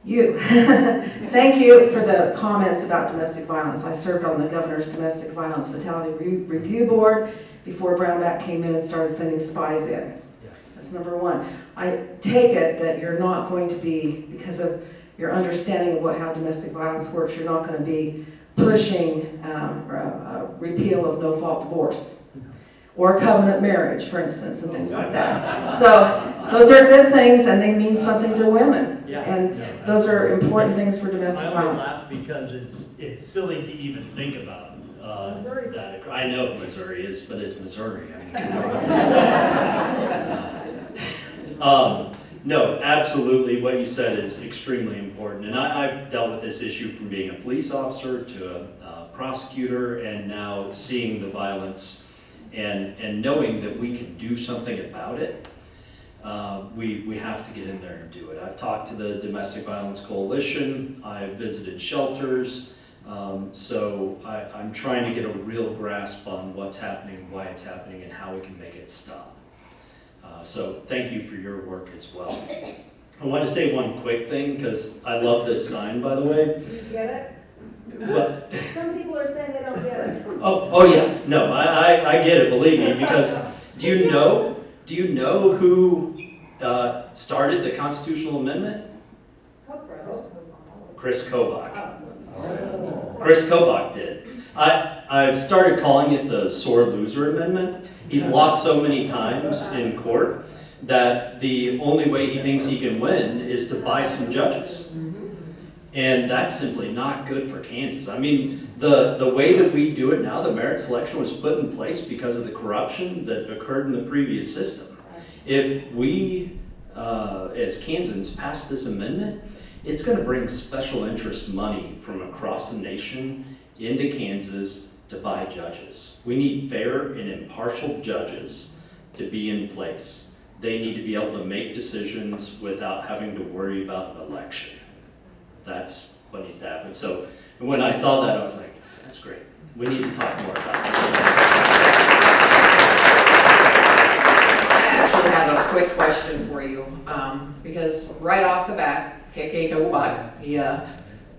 You, thank you for the comments about domestic violence. I served on the governor's domestic violence fatality review board before Brownback came in and started sending spies in. That's number one. I take it that you're not going to be, because of your understanding of how domestic violence works, you're not going to be pushing a repeal of no-fault divorce or covenant marriage, for instance, and things like that. So those are good things, and they mean something to women. And those are important things for domestic I only violence. laugh because it's silly to even think about that. I know what Missouri is, but it's Missouri. I mean, come on. No, absolutely. What you said is extremely important. And I've dealt with this issue from being a police officer to a prosecutor, and now seeing the violence and knowing that we can do something about it. We have to get in there and do it. I've talked to the Domestic Violence Coalition. I've visited shelters. So I'm trying to get a real grasp on what's happening, why it's happening, and how we can make it stop. So thank you for your work as well. I want to say one quick thing, because I love this sign, by the way. You get it? What? Some people are saying they don't get it. Oh yeah, no, I get it, believe me, because do you know who started the constitutional amendment? Chris Kobach. Chris Kobach did. I've started calling it the sore loser amendment. He's lost so many times in court that the only way he thinks he can win is to buy some judges. And that's simply not good for Kansas. I mean, the way that we do it now, the merit selection was put in place because of the corruption that occurred in the previous system. If we, as Kansans, pass this amendment, it's going to bring special interest money from across the nation into Kansas to buy judges. We need fair and impartial judges to be in place. They need to be able to make decisions without having to worry about an election. That's what needs to happen. So when I saw that, I was like, that's great. We need to talk more about that. I actually have a quick question for you, because right off the bat, KK Kobach, he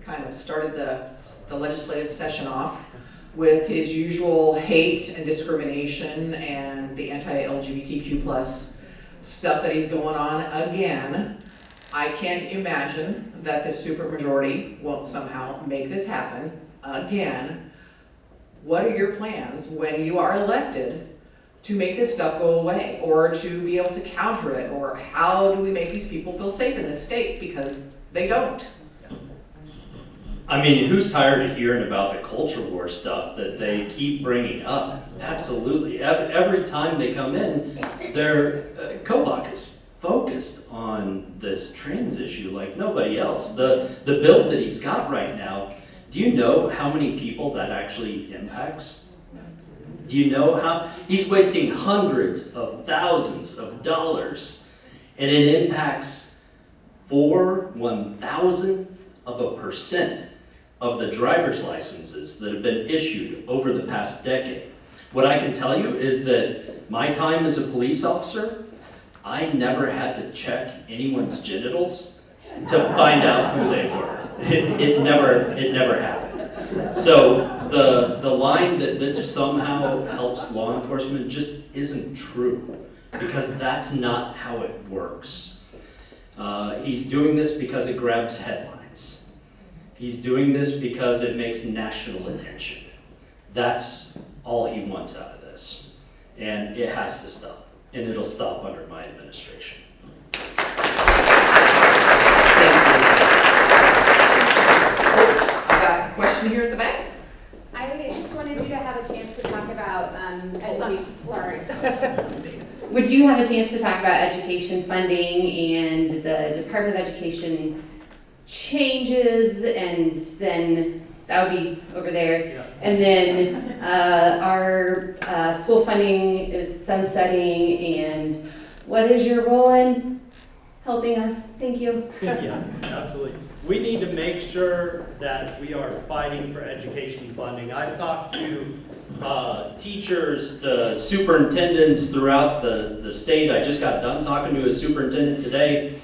kind of started the legislative session off with his usual hate and discrimination and the anti-LGBTQ plus stuff that he's going on again. I can't imagine that the supermajority won't somehow make this happen again. What are your plans when you are elected to make this stuff go away, or to be able to counter it, or how do we make these people feel safe in this state, because they don't? I mean, who's tired of hearing about the culture war stuff that they keep bringing up? Absolutely. Every time they come in, Kobach is focused on this trans issue like nobody else. The bill that he's got right now, do you know how many people that actually impacts? Do you know how? He's wasting hundreds of thousands of dollars, and it impacts 0.001% of the driver's licenses that have been issued over the past decade. What I can tell you is that my time as a police officer, I never had to check anyone's genitals to find out who they were. It never happened. So the line that this somehow helps law enforcement just isn't true, because that's not how it works. He's doing this because it grabs headlines. He's doing this because it makes national attention. That's all he wants out of this. And it has to stop. And it'll stop under my administration. I got a question here at the back. I just wanted you to have a chance to talk about, would you have a chance to talk about education funding and the Department of Education changes, and then that would be over there. Yeah. And then our school funding is sunsetting, and what is your role in helping us? Thank you. Yeah, absolutely. We need to make sure that we are fighting for education funding. I've talked to teachers, to superintendents throughout the state. I just got done talking to a superintendent today,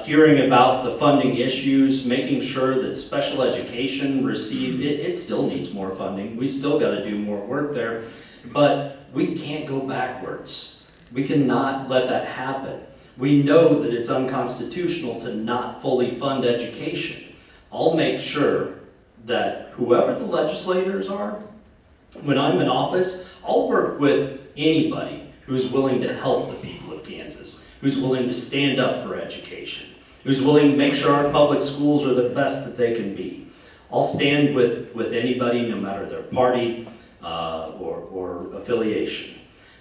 hearing about the funding issues, making sure that special education it still needs more funding. We still got to do more work there, but we can't go backwards. We cannot let that happen. We know that it's unconstitutional to not fully fund education. I'll make sure that whoever the legislators are, when I'm in office, I'll work with anybody who's willing to help the people of Kansas, who's willing to stand up for education, who's willing to make sure our public schools are the best that they can be. I'll stand with anybody, no matter their party or affiliation.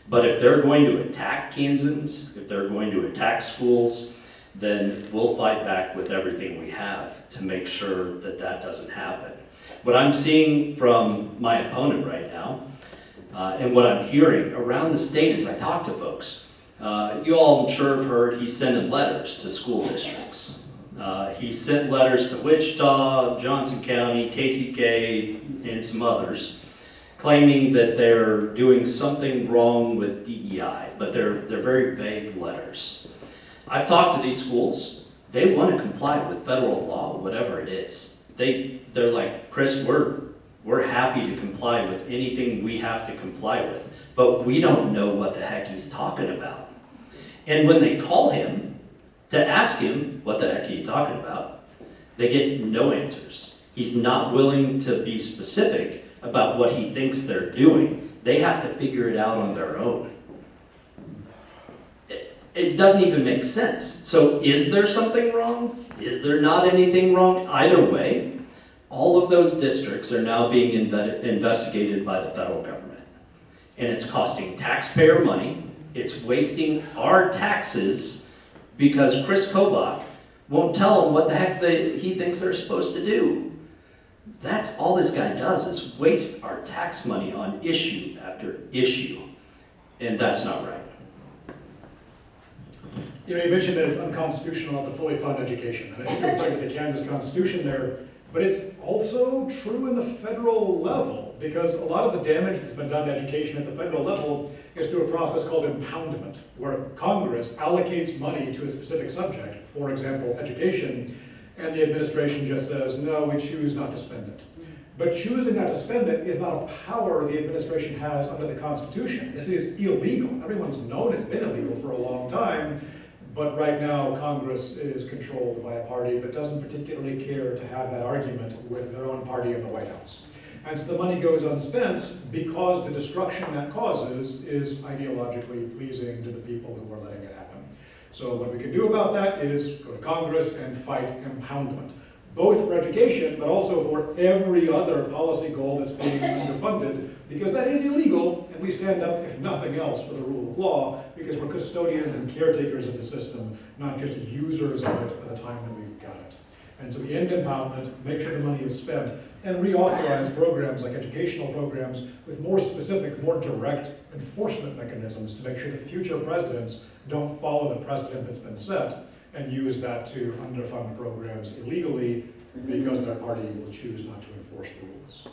But if they're going to attack Kansans, if they're going to attack schools, then we'll fight back with everything we have to make sure that that doesn't happen. What I'm seeing from my opponent right now, and what I'm hearing around the state as I talk to folks, you all I'm sure have heard he's sending letters to school districts. He sent letters to Wichita, Johnson County, KCK, and some others, claiming that they're doing something wrong with DEI, but they're very vague letters. I've talked to these schools. They want to comply with federal law, whatever it is. They're like, Chris, we're happy to comply with anything we have to comply with, but we don't know what the heck he's talking about. And when they call him to ask him, what the heck are you talking about, they get no answers. He's not willing to be specific about what he thinks they're doing. They have to figure it out on their own. It doesn't even make sense. So is there something wrong? Is there not anything wrong? Either way, all of those districts are now being investigated by the federal government. And it's costing taxpayer money. It's wasting our taxes because Chris Kobach won't tell them what the heck he thinks they're supposed to do. That's all this guy does, is waste our tax money on issue after issue. And that's not right. You know, you mentioned that it's unconstitutional not to fully fund education. And I think you're referring to the Kansas Constitution there, but it's also true in the federal level, because a lot of the damage that's been done to education at the federal level is through a process called impoundment, where Congress allocates money to a specific subject, for example, education, and the administration just says, no, we choose not to spend it. But choosing not to spend it is not a power the administration has under the Constitution. This is illegal. Everyone's known it's been illegal for a long time, but right now Congress is controlled by a party that doesn't particularly care to have that argument with their own party in the White House. And so the money goes unspent because the destruction that causes is ideologically pleasing to the people who are letting it happen. So what we can do about that is go to Congress and fight impoundment. both for education, but also for every other policy goal that's being underfunded, because that is illegal, and we stand up, if nothing else, for the rule of law, because we're custodians and caretakers of the system, not just users of it at the time that we've got it. And so we end impoundment, make sure the money is spent, and reauthorize programs like educational programs with more specific, more direct enforcement mechanisms to make sure that future presidents don't follow the precedent that's been set and use that to underfund programs illegally because their party will choose not to enforce the rules.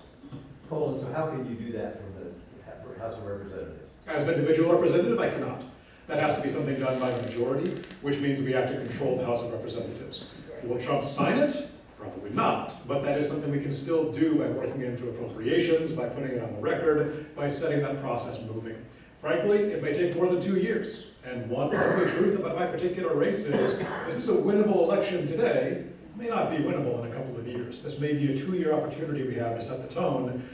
Colin, so how can you do that from the House of Representatives? As an individual representative, I cannot. That has to be something done by the majority, which means we have to control the House of Representatives. Will Trump sign it? Probably not, but that is something we can still do by working into appropriations, by putting it on the record, by setting that process moving. Frankly, it may take more than 2 years, and one ugly truth about my particular race is, this is a winnable election today, it may not be winnable in a couple of years. This may be a 2-year opportunity we have to set the tone,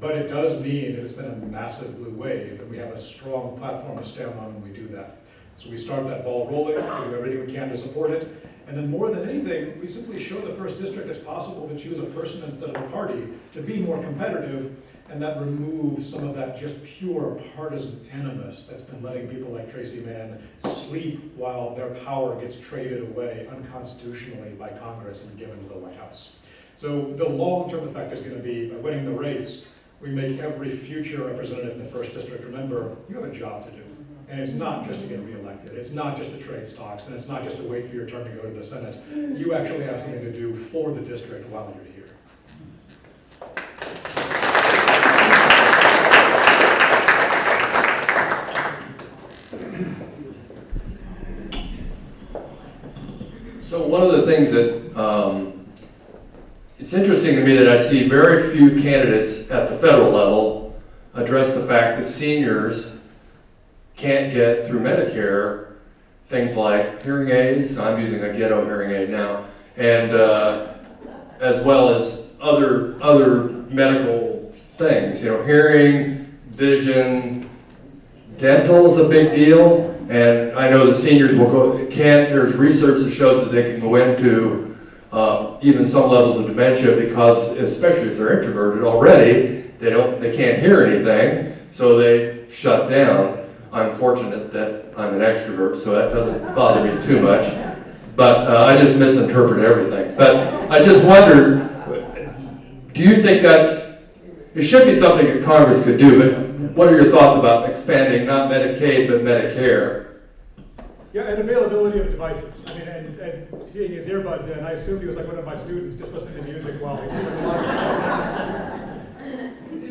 but it does mean that it's been a massive blue wave, and we have a strong platform to stand on when we do that. So we start that ball rolling, we do everything we can to support it, and then more than anything, we simply show the first district it's possible to choose a person instead of a party to be more competitive, and that removes some of that just pure partisan animus that's been letting people like Tracy Mann sleep while their power gets traded away unconstitutionally by Congress and given to the White House. So the long-term effect is going to be, by winning the race, we make every future representative in the first district remember, you have a job to do. And it's not just to get reelected, it's not just to trade stocks, and it's not just to wait for your turn to go to the Senate. You actually have something to do for the district while you're here. So one of the things that, it's interesting to me that I see very few candidates at the federal level address the fact that seniors can't get through Medicare things like hearing aids. I'm using a ghetto hearing aid now, and as well as other medical things. You know, hearing, vision, dental is a big deal, and I know the seniors will go. There's research that shows that they can go into even some levels of dementia because, especially if they're introverted already, they can't hear anything, so they shut down. I'm fortunate that I'm an extrovert, so that doesn't bother me too much. But I just misinterpret everything. But I just wondered, do you think it should be something that Congress could do, but what are your thoughts about expanding not Medicaid, but Medicare? Yeah, and availability of devices. I mean, and seeing his earbuds in, I assumed he was like one of my students just listening to music while we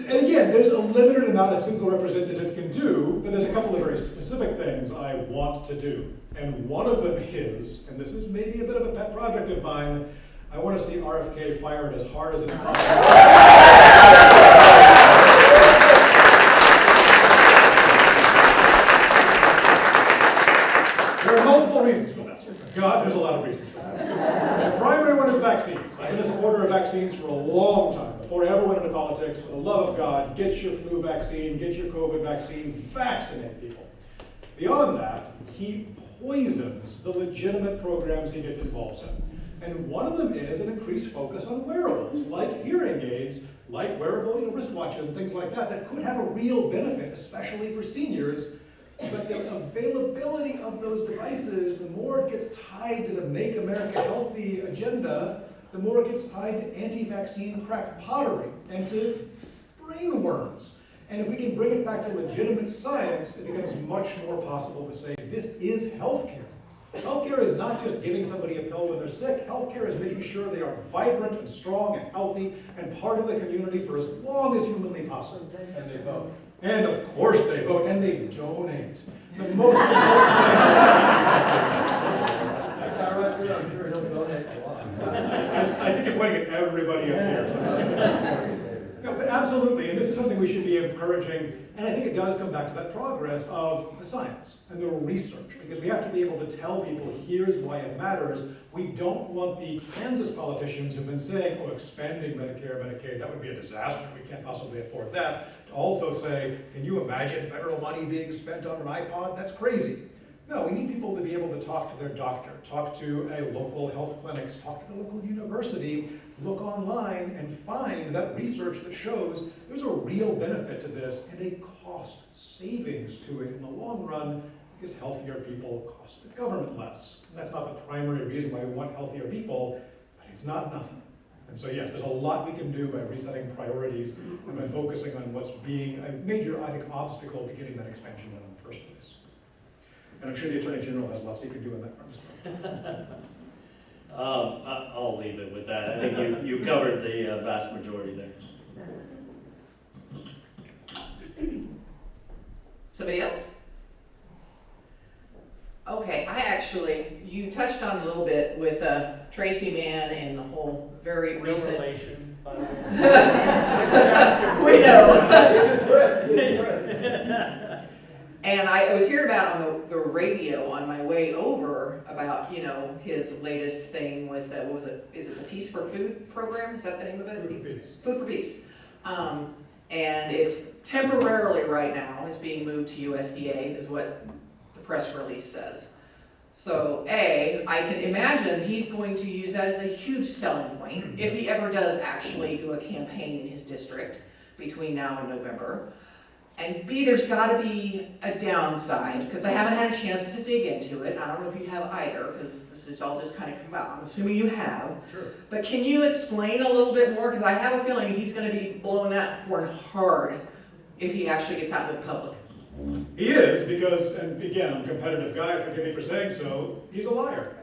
And again, there's a limited amount a single representative can do, but there's a couple of very specific things I want to do. And one of them is, and this is maybe a bit of a pet project of mine, I want to see RFK fired as hard as it's possible. There are multiple reasons for that. God, there's a lot of reasons for that. The primary one is vaccines. I've been a supporter of vaccines for a long time. Before I ever went into politics, for the love of God, get your flu vaccine, get your COVID vaccine, vaccinate people. Beyond that, he poisons the legitimate programs he gets involved in. And one of them is an increased focus on wearables, like hearing aids, like wearable wristwatches and things like that, that could have a real benefit, especially for seniors. But the availability of those devices, the more it gets tied to the Make America Healthy agenda, the more it gets tied to anti-vaccine crack pottery and to brain worms. And if we can bring it back to legitimate science, it becomes much more possible to say this is healthcare. Healthcare is not just giving somebody a pill when they're sick. Healthcare is making sure they are vibrant and strong and healthy and part of the community for as long as humanly possible. And they vote. And of course they vote, and they donate. The most important I think you're pointing at everybody up here. So no, but absolutely, and this is something we should be encouraging, and I think it does come back to that progress of the science and the research, because we have to be able to tell people, here's why it matters. We don't want the Kansas politicians who've been saying, oh, expanding Medicare, Medicaid, that would be a disaster, we can't possibly afford that, to also say, can you imagine federal money being spent on an iPod? That's crazy. No, we need people to be able to talk to their doctor, talk to a local health clinics, talk to the local university, look online and find that research that shows there's a real benefit to this and a cost savings to it in the long run, because healthier people cost the government less. And that's not the primary reason why we want healthier people, but it's not nothing. And so yes, there's a lot we can do by resetting priorities and by focusing on what's being a major, I think, obstacle to getting that expansion done in the first place. And I'm sure the Attorney General has lots he can do in that front. I'll leave it with that. I think you covered the vast majority there. Somebody else? Okay, you touched on a little bit with Tracy Mann and the whole very No recent. relation, by the way. We know. And I was hearing about on the radio on my way over about, his latest thing with, what was it? Is it the Peace for Food program? Is that the name of it? Food for Peace. Food for Peace. And it's temporarily right now is being moved to USDA is what the press release says. So I can imagine he's going to use that as a huge selling point if he ever does actually do a campaign in his district between now and November. And B, there's gotta be a downside, because I haven't had a chance to dig into it. I don't know if you have either, because this is all just kind of come out. I'm assuming you have. Sure. But can you explain a little bit more? Because I have a feeling he's gonna be blowing that horn hard if he actually gets out in the public. He is, because, and again, I'm a competitive guy, forgive me for saying so, he's a liar.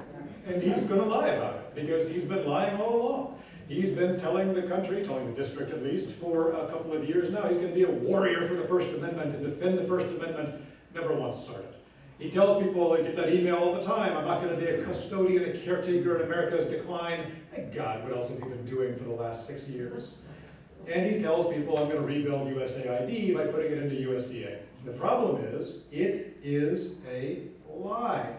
And he's gonna lie about it, because he's been lying all along. He's been telling the country, telling the district at least, for a couple of years now, he's gonna be a warrior for the First Amendment and defend the First Amendment, never once started. He tells people, I get that email all the time, I'm not gonna be a custodian, a caretaker in America's decline. Thank God, what else have you been doing for the last 6 years? And he tells people, I'm gonna rebuild USAID by putting it into USDA. The problem is, it is a lie.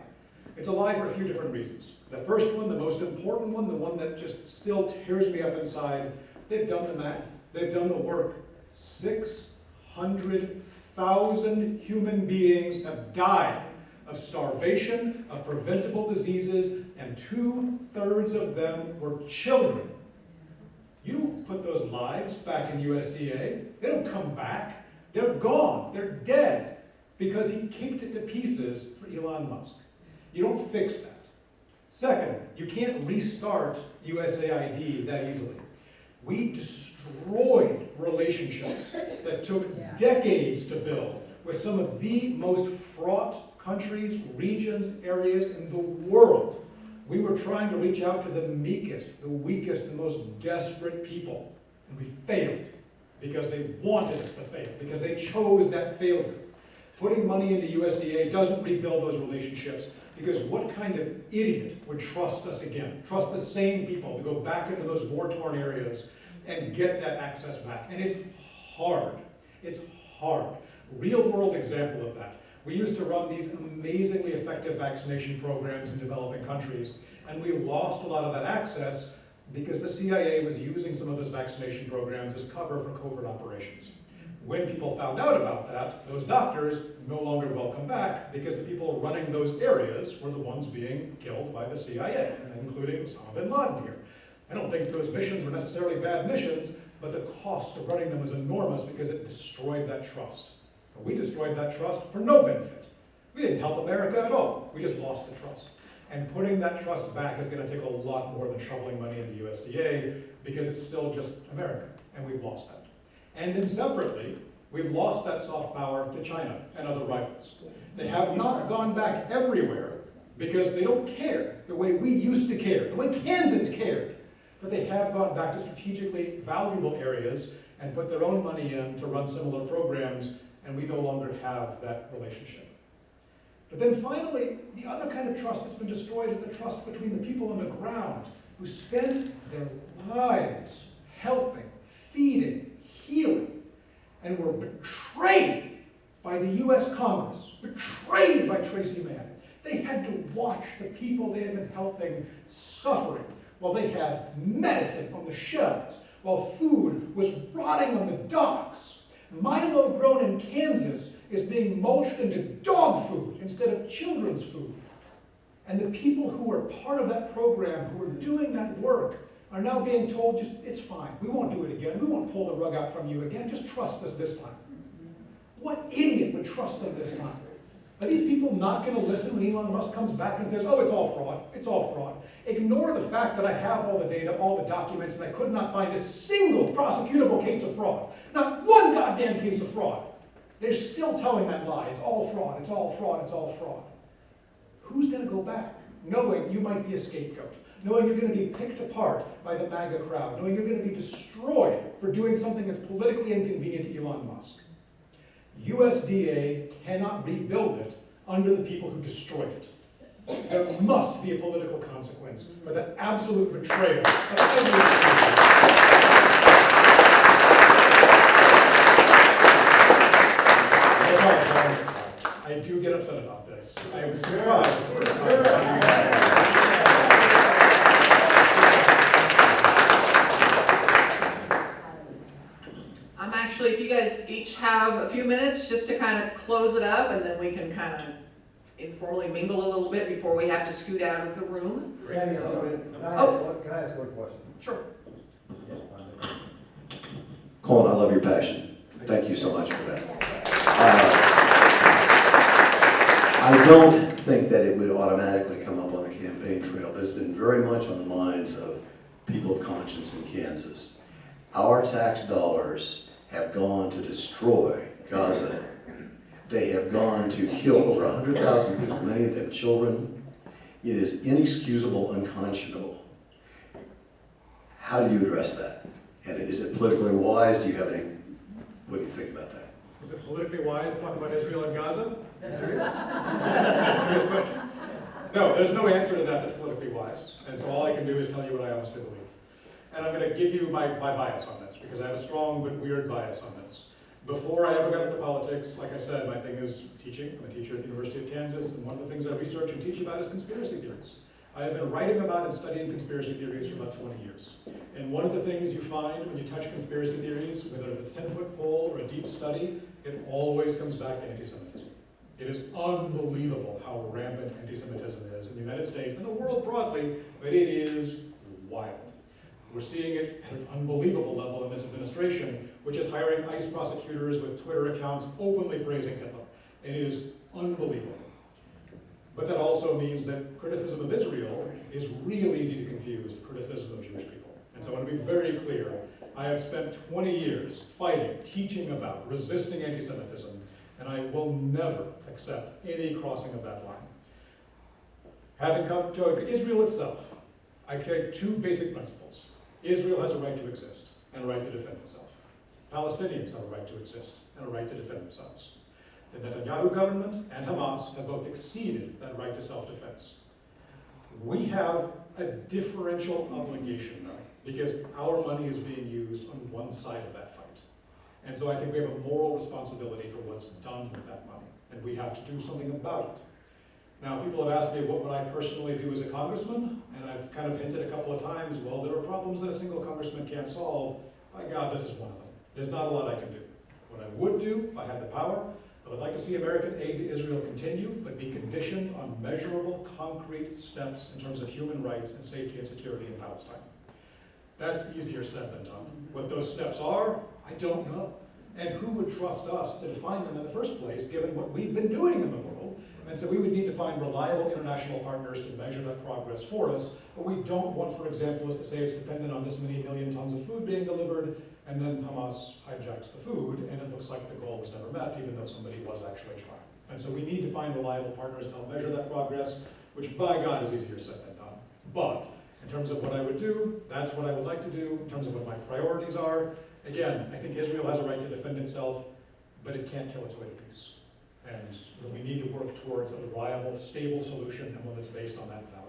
It's a lie for a few different reasons. The first one, the most important one, the one that just still tears me up inside, they've done the math, they've done the work. 600,000 human beings have died of starvation, of preventable diseases, and 2/3 of them were children. You don't put those lives back in USDA, they don't come back. They're gone, they're dead, because he kicked it to pieces for Elon Musk. You don't fix that. Second, you can't restart USAID that easily. We destroyed relationships that took decades to build with some of the most fraught countries, regions, areas in the world. We were trying to reach out to the meekest, the weakest, the most desperate people, and we failed because they wanted us to fail, because they chose that failure. Putting money into USDA doesn't rebuild those relationships, because what kind of idiot would trust us again? Trust the same people to go back into those war-torn areas and get that access back. And it's hard. It's hard. Real-world example of that. We used to run these amazingly effective vaccination programs in developing countries, and we lost a lot of that access because the CIA was using some of those vaccination programs as cover for covert operations. When people found out about that, those doctors no longer welcome back because the people running those areas were the ones being killed by the CIA, including Osama bin Laden here. I don't think those missions were necessarily bad missions, but the cost of running them was enormous because it destroyed that trust. But we destroyed that trust for no benefit. We didn't help America at all. We just lost the trust. And putting that trust back is going to take a lot more than shoveling money into USDA because it's still just America, and we've lost that. And then separately, we've lost that soft power to China and other rivals. They have not gone back everywhere because they don't care the way we used to care, the way Kansans cared. But they have gone back to strategically valuable areas and put their own money in to run similar programs, and we no longer have that relationship. But then finally, the other kind of trust that's been destroyed is the trust between the people on the ground who spent their lives helping, feeding, healing, and were betrayed by the US Congress, betrayed by Tracy Mann. They had to watch the people they had been helping suffering while they had medicine on the shelves, while food was rotting on the docks. Milo grown in Kansas is being mulched into dog food instead instead of children's food. And the people who are part of that program, who are doing that work, are now being told, just, it's fine, we won't do it again, we won't pull the rug out from you again, just trust us this time. What idiot would trust them this time? Are these people not going to listen when Elon Musk comes back and says, oh, it's all fraud, it's all fraud? Ignore the fact that I have all the data, all the documents, and I could not find a single prosecutable case of fraud. Not one goddamn case of fraud. They're still telling that lie. It's all fraud, it's all fraud, it's all fraud. Who's going to go back, knowing you might be a scapegoat, knowing you're going to be picked apart by the MAGA crowd, knowing you're going to be destroyed for doing something that's politically inconvenient to Elon Musk? USDA cannot rebuild it under the people who destroyed it. There must be a political consequence for that absolute betrayal of every I do get upset about this. I am surprised. I'm actually, if you guys each have a few minutes just to kind of close it up, and then we can kind of informally mingle a little bit before we have to scoot out of the room. Can I Oh. ask one question? Sure. Colin, I love your passion. Thank you so much for that. I don't think that it would automatically come up on the campaign trail. It's been very much on the minds of people of conscience in Kansas. Our tax dollars have gone to destroy Gaza. They have gone to kill over 100,000 people, many of them children. It is inexcusable, unconscionable. How do you address that? And is it politically wise? Do you have any, what do you think about that? Is it politically wise to talk about Israel and Gaza? Serious? That's a serious question. No, there's no answer to that that's politically wise. And so all I can do is tell you what I honestly believe. And I'm going to give you my bias on this, because I have a strong but weird bias on this. Before I ever got into politics, like I said, my thing is teaching. I'm a teacher at the University of Kansas, and one of the things I research and teach about is conspiracy theories. I have been writing about and studying conspiracy theories for about 20 years. And one of the things you find when you touch conspiracy theories, whether it's a 10-foot pole or a deep study, it always comes back to anti-Semitism. It is unbelievable how rampant anti-Semitism is in the United States and the world broadly, but it is wild. We're seeing it at an unbelievable level in this administration, which is hiring ICE prosecutors with Twitter accounts openly praising Hitler. It is unbelievable. But that also means that criticism of Israel is real easy to confuse with criticism of Jewish people. And so I want to be very clear. I have spent 20 years fighting, teaching about, resisting anti-Semitism, and I will never accept any crossing of that line. Having come to Israel itself, I take two basic principles. Israel has a right to exist and a right to defend itself. Palestinians have a right to exist and a right to defend themselves. The Netanyahu government and Hamas have both exceeded that right to self-defense. We have a differential obligation, though, because our money is being used on one side of that fight. And so I think we have a moral responsibility for what's done with that money, and we have to do something about it. Now, people have asked me what would I personally do as a congressman, and I've kind of hinted a couple of times, well, there are problems that a single congressman can't solve. By God, this is one of them. There's not a lot I can do. What I would do, if I had the power, I would like to see American aid to Israel continue, but be conditioned on measurable, concrete steps in terms of human rights and safety and security in Palestine. That's easier said than done. What those steps are, I don't know. And who would trust us to define them in the first place, given what we've been doing in the world? And so we would need to find reliable international partners to measure that progress for us. What we don't want, for example, is to say it's dependent on this many million tons of food being delivered, and then Hamas hijacks the food, and it looks like the goal was never met, even though somebody was actually trying. And so we need to find reliable partners to help measure that progress, which by God is easier said than done. But in terms of what I would do, that's what I would like to do. In terms of what my priorities are, again, I think Israel has a right to defend itself, but it can't kill its way to peace. And we need to work towards a reliable, stable solution, and one that's based on that value.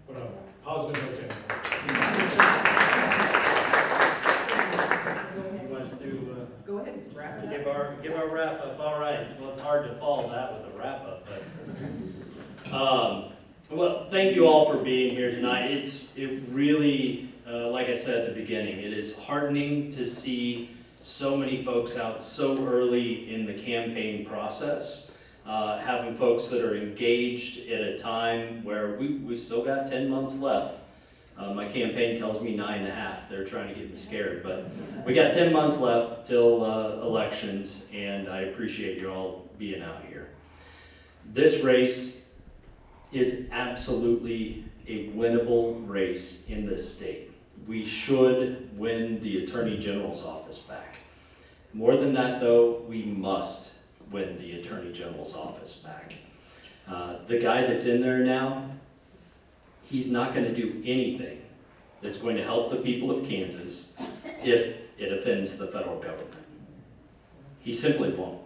What a positive note to end on. Who wants to Go ahead, wrap it up. give our wrap up? All right. Well, it's hard to follow that with a wrap up, but well, thank you all for being here tonight. It really, like I said at the beginning, it is heartening to see so many folks out so early in the campaign process. having folks that are engaged at a time where we've still got 10 months left. My campaign tells me 9.5. They're trying to get me scared, but we got 10 months left till elections, and I appreciate you all being out here. This race is absolutely a winnable race in this state. We should win the Attorney General's office back. More than that, though, we must win the Attorney General's office back. The guy that's in there now, he's not going to do anything that's going to help the people of Kansas if it offends the federal government. He simply won't.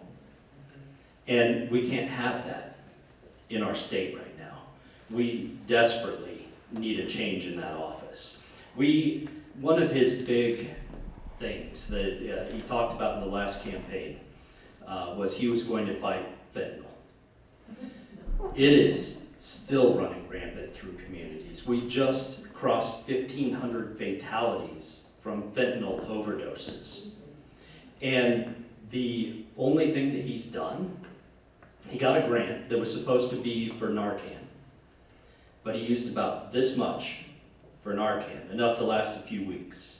And we can't have that in our state right now. We desperately need a change in that office. One of his big things that he talked about in the last campaign was he was going to fight fentanyl. It is still running rampant through communities. We just crossed 1,500 fatalities from fentanyl overdoses. And the only thing that he's done, he got a grant that was supposed to be for Narcan, but he used about this much for Narcan, enough to last a few weeks.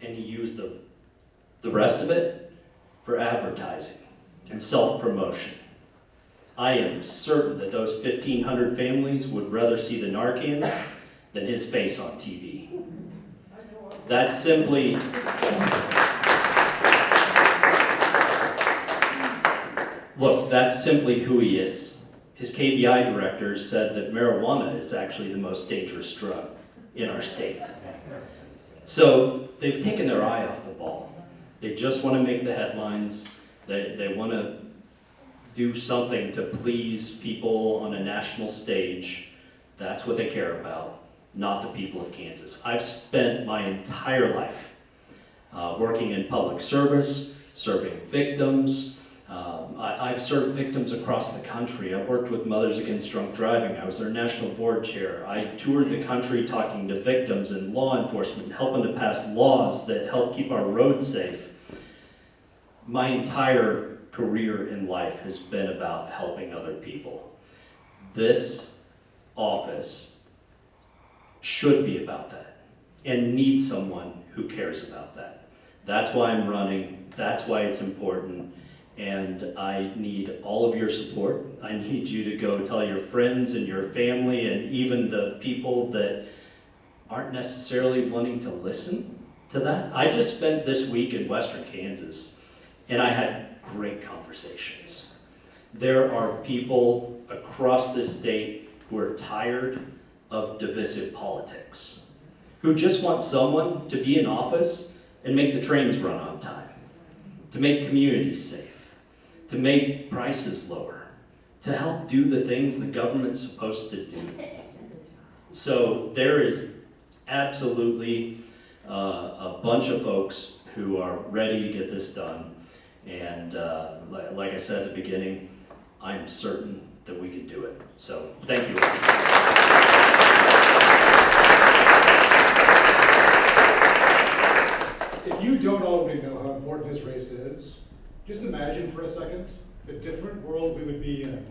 And he used the rest of it for advertising and self-promotion. I am certain that those 1,500 families would rather see the Narcan than his face on TV. That's simply, look, that's simply who he is. His KBI directors said that marijuana is actually the most dangerous drug in our state. So they've taken their eye off the ball. They just want to make the headlines. They want to do something to please people on a national stage. That's what they care about, not the people of Kansas. I've spent my entire life working in public service, serving victims. I've served victims across the country. I've worked with Mothers Against Drunk Driving. I was their national board chair. I toured the country talking to victims and law enforcement, helping to pass laws that help keep our roads safe. My entire career in life has been about helping other people. This office should be about that and needs someone who cares about that. That's why I'm running. That's why it's important. And I need all of your support. I need you to go tell your friends and your family and even the people that aren't necessarily wanting to listen to that. I just spent this week in Western Kansas, and I had great conversations. There are people across this state who are tired of divisive politics, who just want someone to be in office and make the trains run on time, to make communities safe, to make prices lower, to help do the things the government's supposed to do. So there is absolutely a bunch of folks who are ready to get this done. And like I said at the beginning, I'm certain that we can do it. So thank you. If you don't already know how important this race is, just imagine for a second the different world we would be in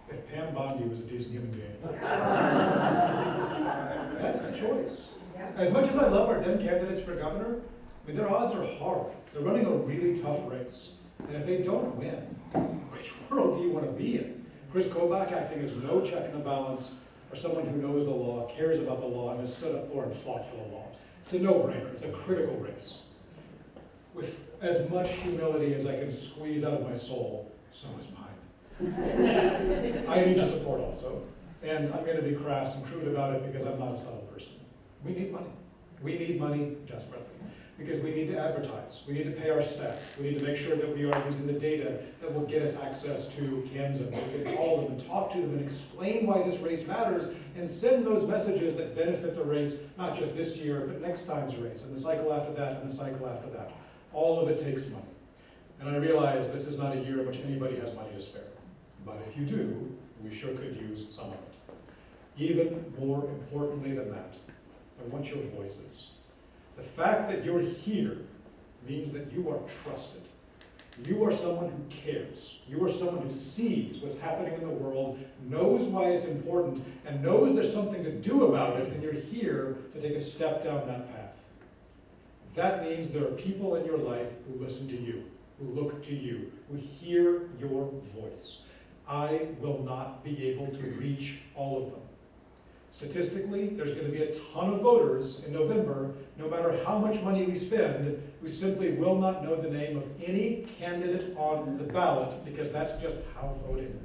if Pam Bondi was a decent human being. That's the choice. As much as I love our Dem candidates for governor, I mean, their odds are hard. They're running a really tough race. And if they don't win, which world do you want to be in? Chris Kobach acting as no check and a balance, or someone who knows the law, cares about the law, and has stood up for and fought for the law. It's a no-brainer. It's a critical race. With as much humility as I can squeeze out of my soul, so is mine. I need your support also. And I'm going to be crass and crude about it because I'm not a subtle person. We need money. We need money desperately. Because we need to advertise. We need to pay our staff. We need to make sure that we are using the data that will get us access to Kansans. We can call them and talk to them and explain why this race matters and send those messages that benefit the race, not just this year, but next time's race, and the cycle after that, and the cycle after that. All of it takes money. And I realize this is not a year in which anybody has money to spare. But if you do, we sure could use some of it. Even more importantly than that, I want your voices. The fact that you're here means that you are trusted. You are someone who cares. You are someone who sees what's happening in the world, knows why it's important, and knows there's something to do about it, and you're here to take a step down that path. That means there are people in your life who listen to you, who look to you, who hear your voice. I will not be able to reach all of them. Statistically, there's going to be a ton of voters in November, no matter how much money we spend, who simply will not know the name of any candidate on the ballot, because that's just how voting